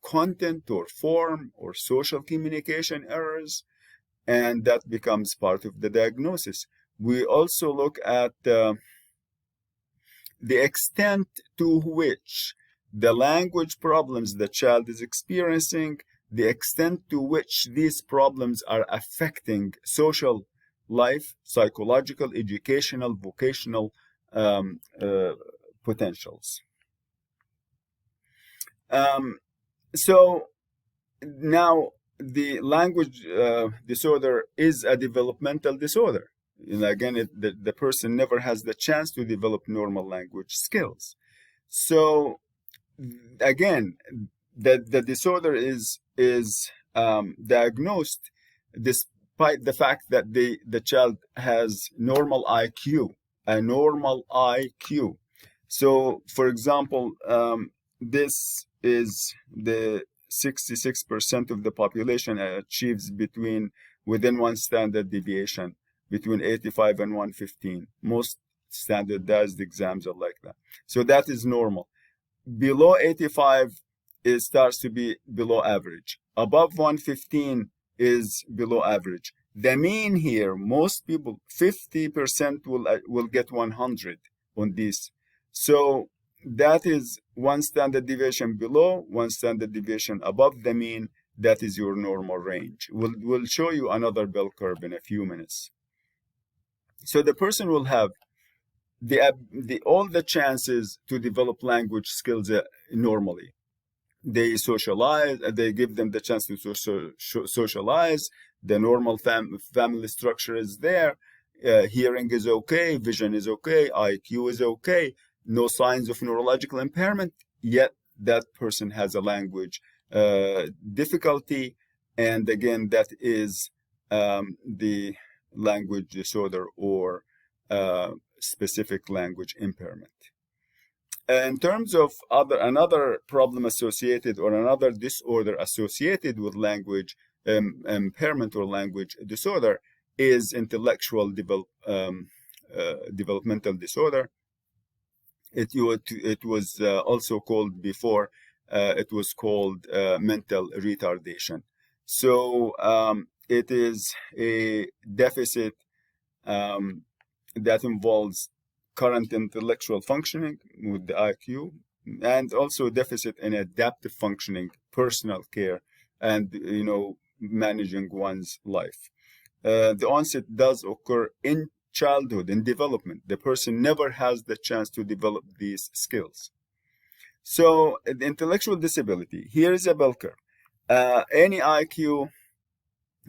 content or form or social communication errors, and that becomes part of the diagnosis. We also look at the extent to which the language problems the child is experiencing, the extent to which these problems are affecting social life, psychological, educational, vocational potentials. So now the language disorder is a developmental disorder. And again, the person never has the chance to develop normal language skills. So again, the disorder is diagnosed despite the fact that the child has normal IQ, a normal IQ. So, for example, this is the 66% of the population achieves within one standard deviation, between 85 and 115. Most standardized exams are like that. So that is normal. Below 85, it starts to be below average. Above 115 is below average. The mean here, most people, 50% will get 100 on this. So that is one standard deviation below, one standard deviation above the mean. That is your normal range. We'll show you another bell curve in a few minutes. So the person will have all the chances to develop language skills normally. They socialize, they give them the chance to socialize. The normal family structure is there. Hearing is okay, vision is okay, IQ is okay. No signs of neurological impairment, yet that person has a language difficulty. And again, that is the language disorder or specific language impairment. In terms of another problem associated or another disorder associated with language impairment or language disorder is intellectual developmental disorder. It was also called before, it was called mental retardation. So it is a deficit that involves current intellectual functioning with the IQ, and also deficit in adaptive functioning, personal care, and managing one's life. The onset does occur in childhood, in development. The person never has the chance to develop these skills. So the intellectual disability, here is a bell curve. Any IQ,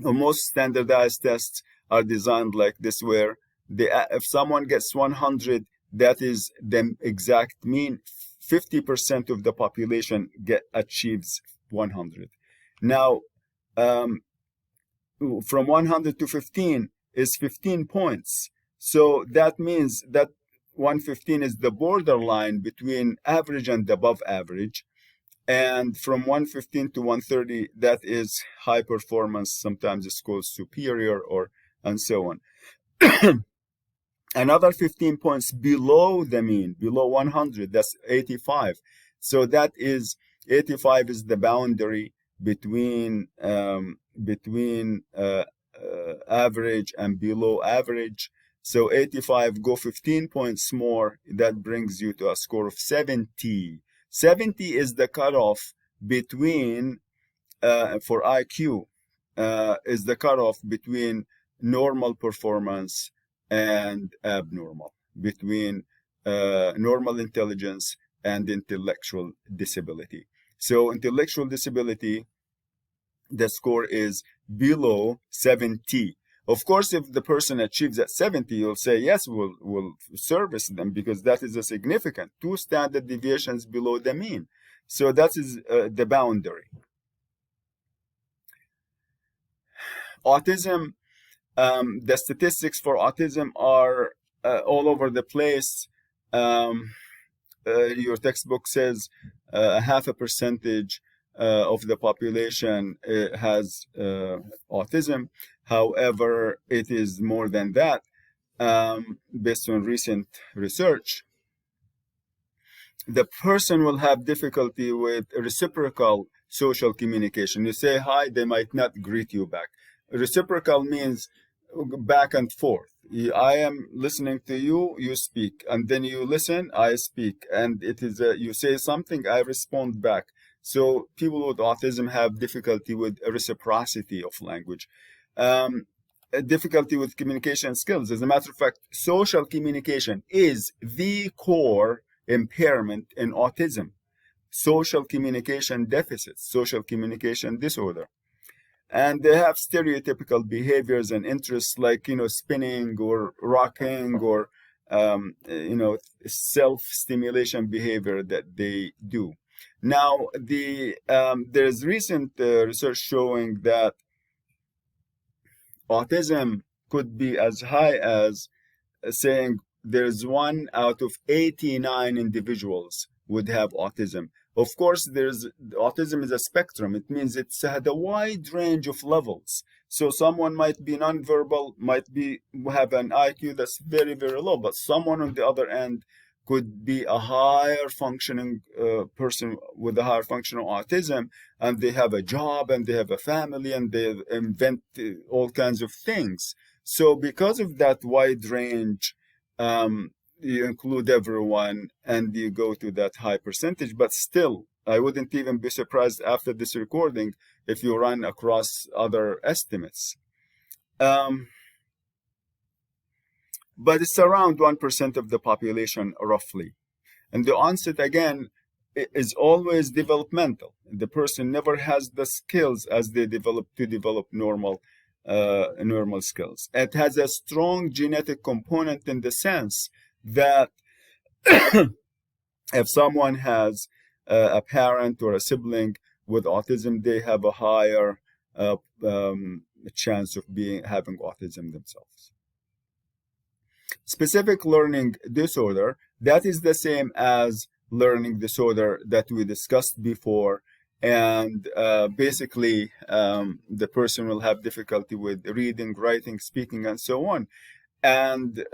or most standardized tests are designed like this, where if someone gets 100, that is the exact mean. 50% of the population achieves 100. Now, from 100 to 15 is 15 points. So that means that 115 is the borderline between average and above average. And from 115 to 130, that is high performance. Sometimes it's called superior, and so on. Another 15 points below the mean, below 100, that's 85. So that is 85 is the boundary between average and below average. So 85, go 15 points more, that brings you to a score of 70. 70 is the cutoff between, for IQ, is the cutoff between normal performance and abnormal, between normal intelligence and intellectual disability. So intellectual disability, the score is below 70. Of course, if the person achieves at 70, you'll say, yes, we'll service them because that is a significant 2 standard deviations below the mean. So that is the boundary. Autism, the statistics for autism are all over the place. Your textbook says 0.5% of the population has autism. However, it is more than that based on recent research. The person will have difficulty with reciprocal social communication. You say hi, they might not greet you back. Reciprocal means back and forth. I am listening to you, you speak, and then you listen, I speak, and it is you say something, I respond back. So people with autism have difficulty with reciprocity of language, difficulty with communication skills. As a matter of fact, social communication is the core impairment in autism. Social communication deficits, social communication disorder. And they have stereotypical behaviors and interests like, spinning or rocking or, self-stimulation behavior that they do. Now, there's recent research showing that autism could be as high as saying there's 1 out of 89 individuals would have autism. Of course, autism is a spectrum. It means it's had a wide range of levels. So someone might be nonverbal, might have an IQ that's very, very low, but someone on the other end could be a higher functioning person with a higher functional autism, and they have a job and they have a family and they invent all kinds of things. So because of that wide range, you include everyone and you go to that high percentage. But still, I wouldn't even be surprised after this recording if you run across other estimates. But it's around 1% of the population, roughly. And the onset, again, is always developmental. The person never has the skills as they develop normal skills. It has a strong genetic component in the sense that if someone has a parent or a sibling with autism, they have a higher chance of having autism themselves. Specific learning disorder, that is the same as learning disorder that we discussed before. And basically, the person will have difficulty with reading, writing, speaking, and so on. And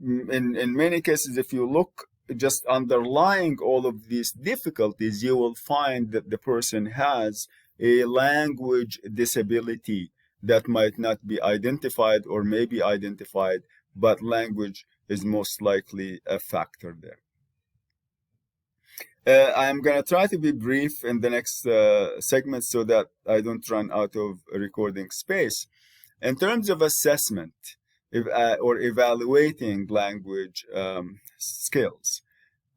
in many cases, if you look just underlying all of these difficulties, you will find that the person has a language disability that might not be identified or may be identified, but language is most likely a factor there. I'm going to try to be brief in the next segment so that I don't run out of recording space. In terms of assessment or evaluating language skills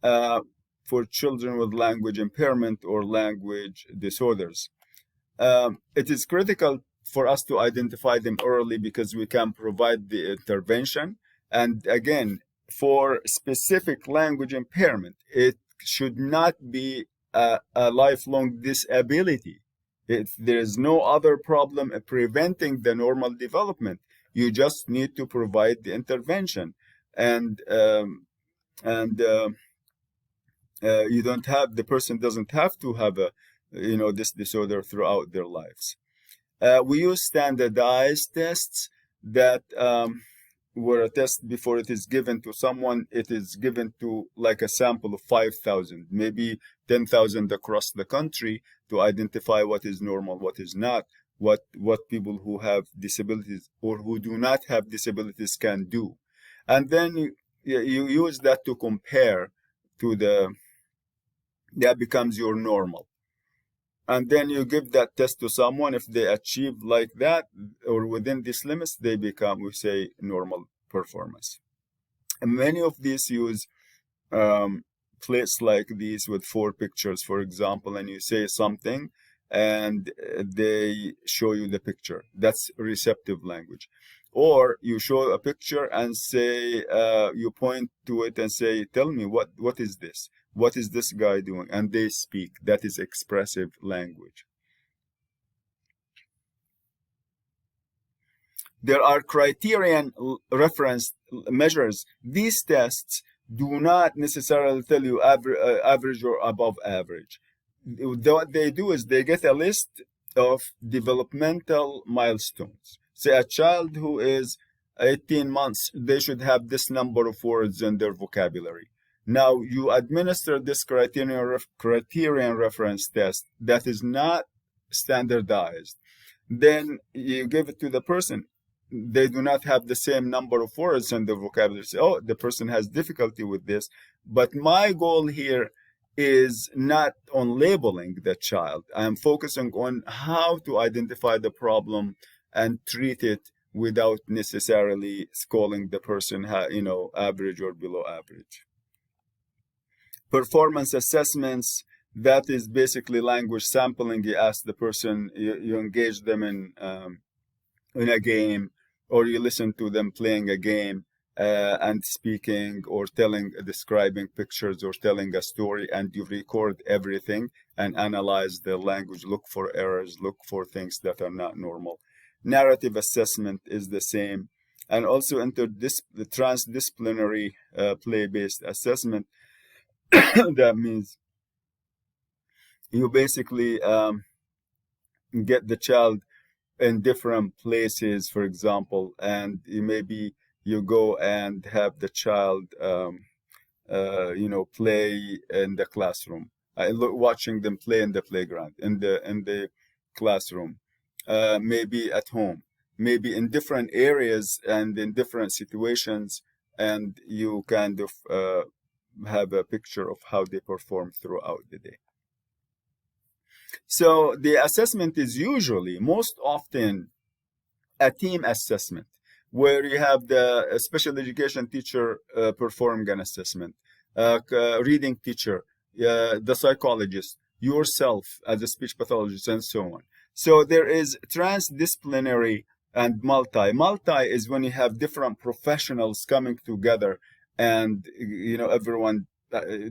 for children with language impairment or language disorders, it is critical for us to identify them early because we can provide the intervention. And again, for specific language impairment, it should not be a lifelong disability. There is no other problem preventing the normal development. You just need to provide the intervention, and you don't have, the person doesn't have to have this disorder throughout their lives. We use standardized tests that where a test, before it is given to someone, it is given to like a sample of 5,000, maybe 10,000 across the country to identify what is normal, what is not, what people who have disabilities or who do not have disabilities can do. And then you use that to compare to that becomes your normal. And then you give that test to someone. If they achieve like that or within these limits, they become, we say, normal performance. And many of these use plates like these with 4 pictures, for example, and you say something, and they show you the picture. That's receptive language. Or you show a picture and say, you point to it and say, tell me, what is this? What is this guy doing? And they speak. That is expressive language. There are criterion reference measures. These tests do not necessarily tell you average or above average. What they do is they get a list of developmental milestones. Say a child who is 18 months, they should have this number of words in their vocabulary. Now you administer this criterion reference test that is not standardized. Then you give it to the person. They do not have the same number of words in the vocabulary. Say, oh, the person has difficulty with this. But my goal here is not on labeling the child. I am focusing on how to identify the problem and treat it without necessarily calling the person, average or below average. Performance assessments, that is basically language sampling. You ask the person, you engage them in a game, or you listen to them playing a game and speaking or describing pictures or telling a story, and you record everything and analyze the language, look for errors, look for things that are not normal. Narrative assessment is the same. And also the transdisciplinary play-based assessment. That means you basically get the child in different places, for example, and you go and have the child, play in the classroom. Watching them play in the playground, in the classroom, maybe at home, maybe in different areas and in different situations, and you kind of have a picture of how they perform throughout the day. So the assessment is usually, most often, a team assessment, where you have the special education teacher performing an assessment, reading teacher, the psychologist, yourself as a speech pathologist, and so on. So there is transdisciplinary and multi. Multi is when you have different professionals coming together and everyone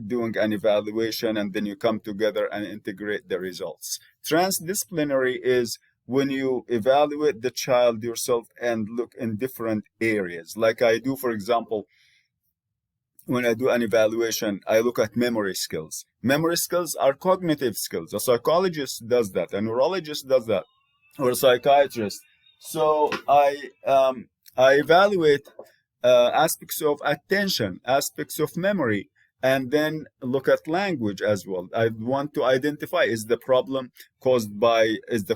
doing an evaluation, and then you come together and integrate the results. Transdisciplinary is when you evaluate the child yourself and look in different areas. Like I do, for example, when I do an evaluation, I look at memory skills. Memory skills are cognitive skills. A psychologist does that, a neurologist does that, or a psychiatrist. So I evaluate aspects of attention, aspects of memory, and then look at language as well. I want to identify, is the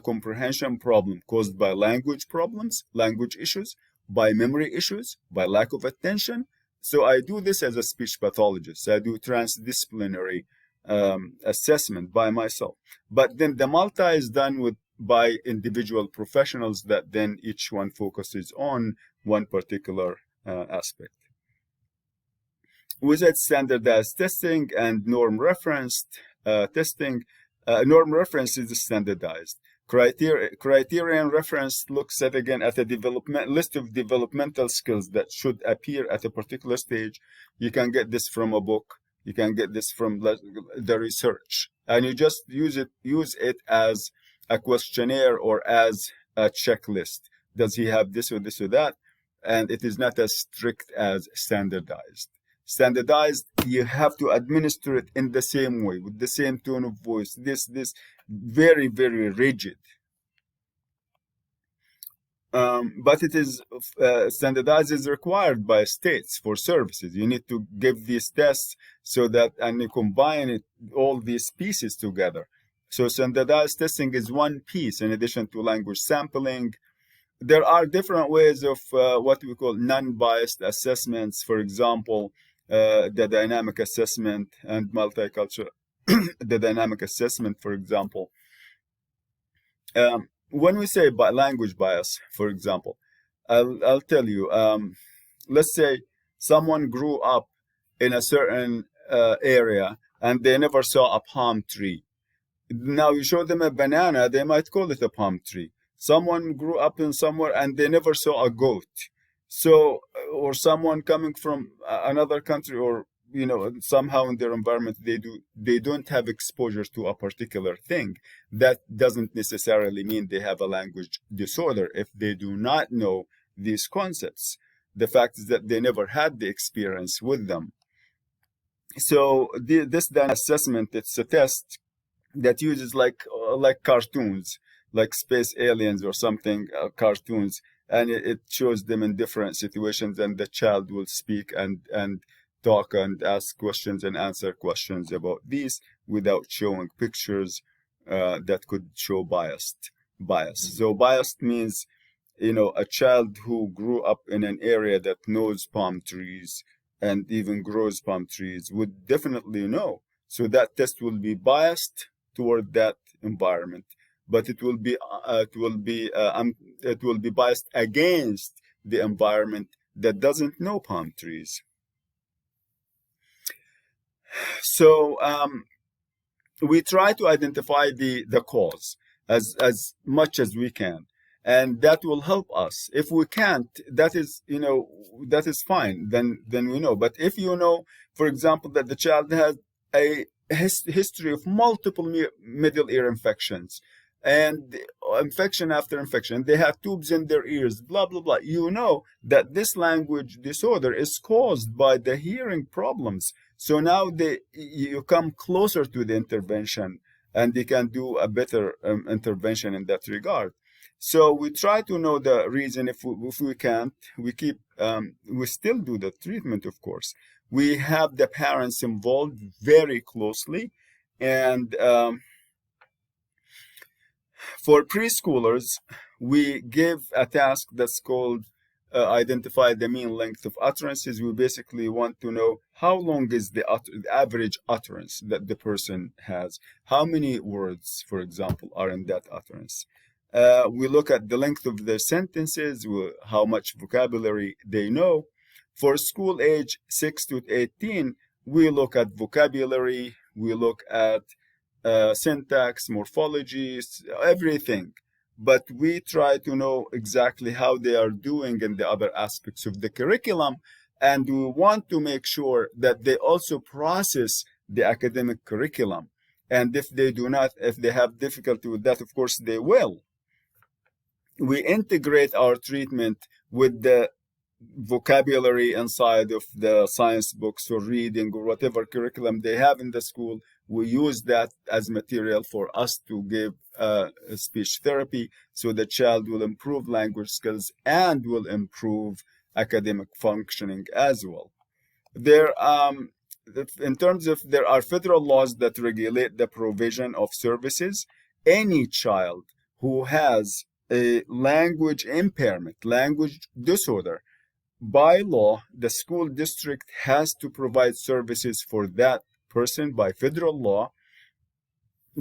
comprehension problem caused by language problems, language issues, by memory issues, by lack of attention? So I do this as a speech pathologist. I do transdisciplinary assessment by myself. But then the multi is done by individual professionals that then each one focuses on one particular aspect. We said standardized testing and norm referenced testing. Norm reference is standardized. Criterion reference looks at a list of developmental skills that should appear at a particular stage. You can get this from a book. You can get this from the research, and you just use it as a questionnaire or as a checklist. Does he have this or this or that? And it is not as strict as standardized. Standardized, you have to administer it in the same way, with the same tone of voice. This very, very rigid. But it is standardized is required by states for services. You need to give these tests and you combine all these pieces together. So standardized testing is one piece in addition to language sampling. There are different ways of what we call non-biased assessments. For example, the dynamic assessment and multicultural. The dynamic assessment, for example. When we say language bias, for example, I'll tell you, let's say someone grew up in a certain area and they never saw a palm tree. Now you show them a banana, they might call it a palm tree. Someone grew up in somewhere and they never saw a goat. So, or someone coming from another country, or somehow in their environment they don't have exposure to a particular thing. That doesn't necessarily mean they have a language disorder if they do not know these concepts. The fact is that they never had the experience with them. So this dynamic assessment, it's a test that uses like cartoons, like space aliens or something, cartoons, and it shows them in different situations, and the child will speak and talk and ask questions and answer questions about these without showing pictures that could show bias. So biased means, a child who grew up in an area that knows palm trees and even grows palm trees would definitely know. So that test will be biased toward that environment, but it will be biased against the environment that doesn't know palm trees. So we try to identify the cause as much as we can, and that will help us. If we can't, that is fine, then we know. But if you know, for example, that the child has a history of multiple middle ear infections, and infection after infection, they have tubes in their ears, blah blah blah, you know that this language disorder is caused by the hearing problems. So now you come closer to the intervention, and they can do a better intervention in that regard. So we try to know the reason. If we can't, we still do the treatment, of course. We have the parents involved very closely, and for preschoolers, we give a task that's called identify the mean length of utterances. We basically want to know how long is the average utterance that the person has. How many words, for example, are in that utterance? We look at the length of their sentences, how much vocabulary they know. For school age 6 to 18, we look at vocabulary, we look at syntax, morphology, everything. But we try to know exactly how they are doing in the other aspects of the curriculum. And we want to make sure that they also process the academic curriculum. And if they have difficulty with that, of course they will. We integrate our treatment with the vocabulary inside of the science books or reading or whatever curriculum they have in the school. We use that as material for us to give speech therapy, so the child will improve language skills and will improve academic functioning as well. There are federal laws that regulate the provision of services. Any child who has a language impairment, language disorder, by law, the school district has to provide services for that person by federal law,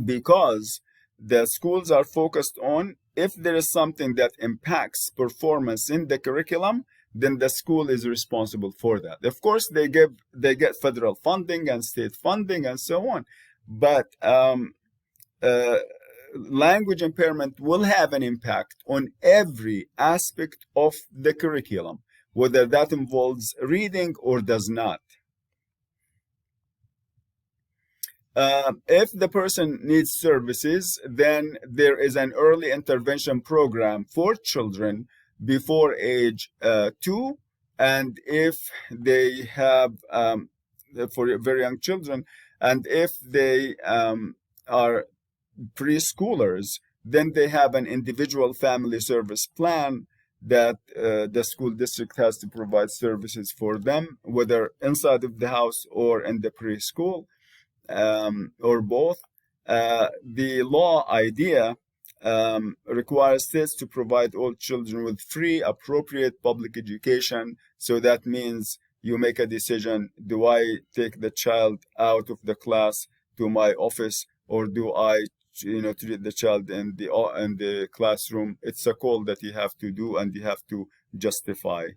because the schools are focused on, if there is something that impacts performance in the curriculum, then the school is responsible for that. Of course, they get federal funding and state funding and so on, but language impairment will have an impact on every aspect of the curriculum, whether that involves reading or does not. If the person needs services, then there is an early intervention program for children before age 2. And if they have, for very young children, and if they are preschoolers, then they have an individual family service plan that the school district has to provide services for them, whether inside of the house or in the preschool, or both. The law idea requires states to provide all children with free, appropriate public education. So that means you make a decision: do I take the child out of the class to my office, or do I treat the child in the classroom? It's a call that you have to do, and you have to justify.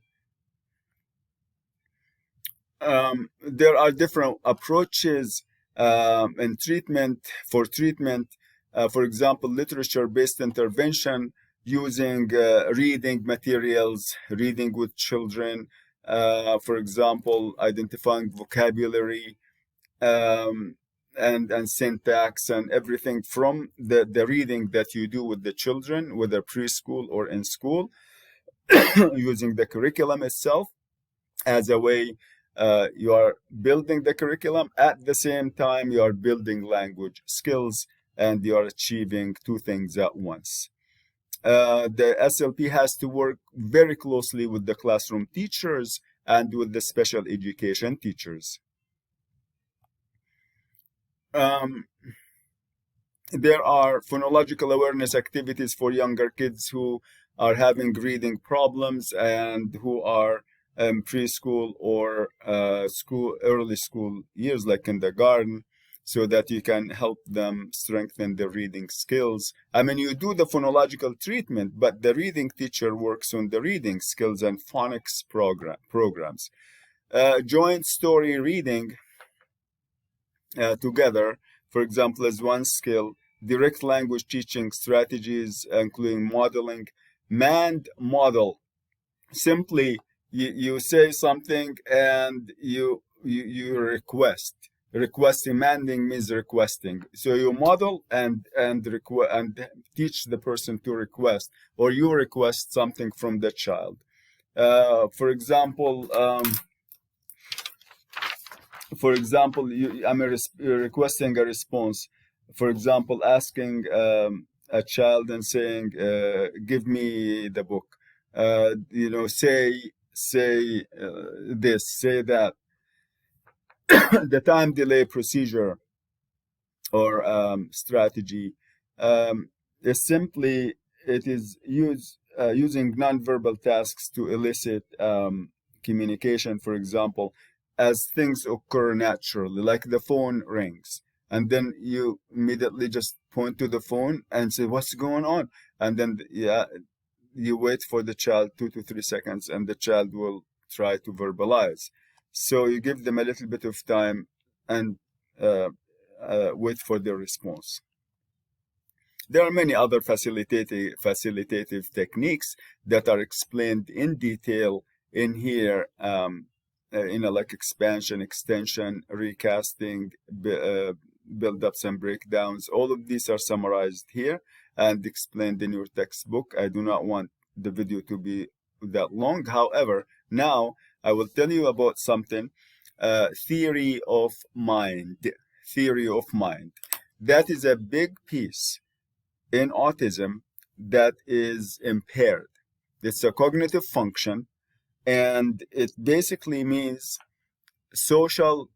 There are different approaches in treatment. For treatment, For example, literature-based intervention using reading materials, reading with children, for example, identifying vocabulary, um, and syntax and everything from the reading that you do with the children, whether preschool or in school, using the curriculum itself as a way you are building the curriculum. At the same time, you are building language skills and you are achieving two things at once. The SLP has to work very closely with the classroom teachers and with the special education teachers. There are phonological awareness activities for younger kids who are having reading problems and who are preschool or early school years, like kindergarten, so that you can help them strengthen their reading skills. I mean, you do the phonological treatment, but the reading teacher works on the reading skills and phonics programs. Joint story reading together, for example, as one skill. Direct language teaching strategies, including modeling. Manned model. Simply, you say something and you request. Demanding means requesting. So you model and teach the person to request, or you request something from the child. For example, I'm requesting a response. For example, asking a child and saying, "Give me the book." Say this, say that. The time delay procedure or strategy is simply using nonverbal tasks to elicit communication. For example, as things occur naturally, like the phone rings, and then you immediately just point to the phone and say, "What's going on?" And then you wait for the child 2 to 3 seconds, and the child will try to verbalize. So you give them a little bit of time and wait for their response. There are many other facilitative techniques that are explained in detail in here, like expansion, extension, recasting, build-ups and breakdowns. All of these are summarized here and explained in your textbook. I do not want the video to be that long. However, now I will tell you about something, theory of mind. Theory of mind. That is a big piece in autism that is impaired. It's a cognitive function, and it basically means social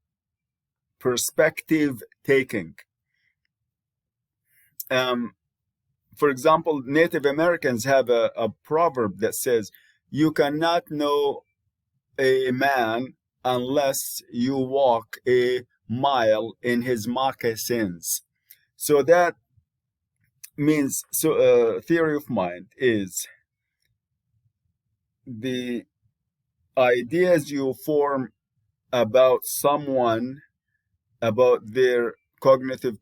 perspective taking. For example, Native Americans have a proverb that says, "You cannot know a man unless you walk a mile in his moccasins." So that means, theory of mind is the ideas you form about someone, about their cognitive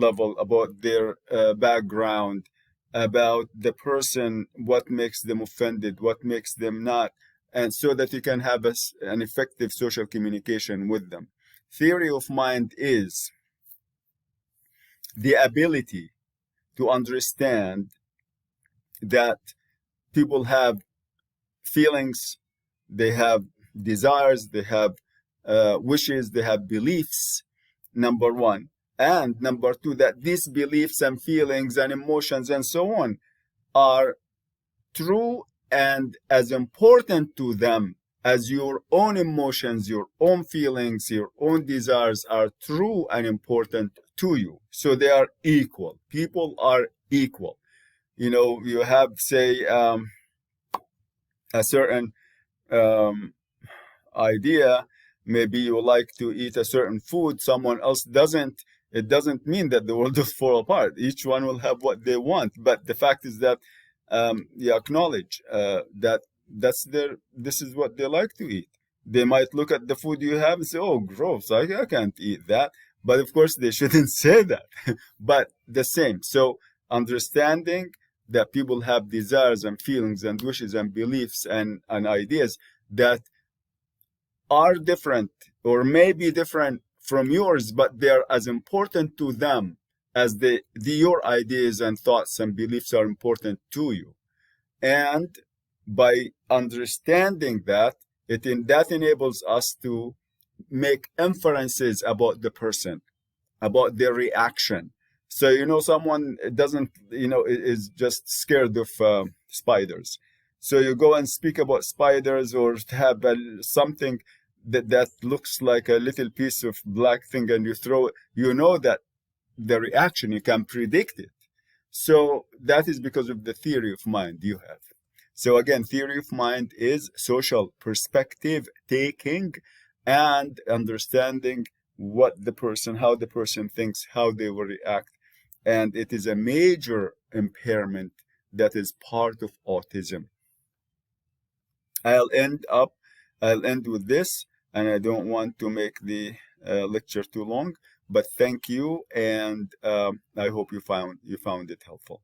level, about their background, about the person, what makes them offended, what makes them not, and so that you can have an effective social communication with them. Theory of mind is the ability to understand that people have feelings, they have desires, they have wishes, they have beliefs, number one. And number two, that these beliefs and feelings and emotions and so on are true and as important to them as your own emotions, your own feelings, your own desires are true and important to you. So they are equal. People are equal. You have, say, a certain idea. Maybe you like to eat a certain food, someone else doesn't. It doesn't mean that the world will fall apart. Each one will have what they want. But the fact is that you acknowledge that this is what they like to eat. They might look at the food you have and say, "Oh, gross, I can't eat that." But of course, they shouldn't say that. But the same. So understanding that people have desires and feelings and wishes and beliefs and ideas that are different or may be different from yours, but they're as important to them as your ideas and thoughts and beliefs are important to you. And by understanding that, that enables us to make inferences about the person, about their reaction. So, someone doesn't, is just scared of spiders. So you go and speak about spiders or have something that looks like a little piece of black thing and you throw it, that the reaction, you can predict it. So that is because of the theory of mind you have. So again, theory of mind is social perspective taking and understanding how the person thinks, how they will react. And it is a major impairment that is part of autism. I'll end with this, and I don't want to make the lecture too long, but thank you, and I hope you found it helpful.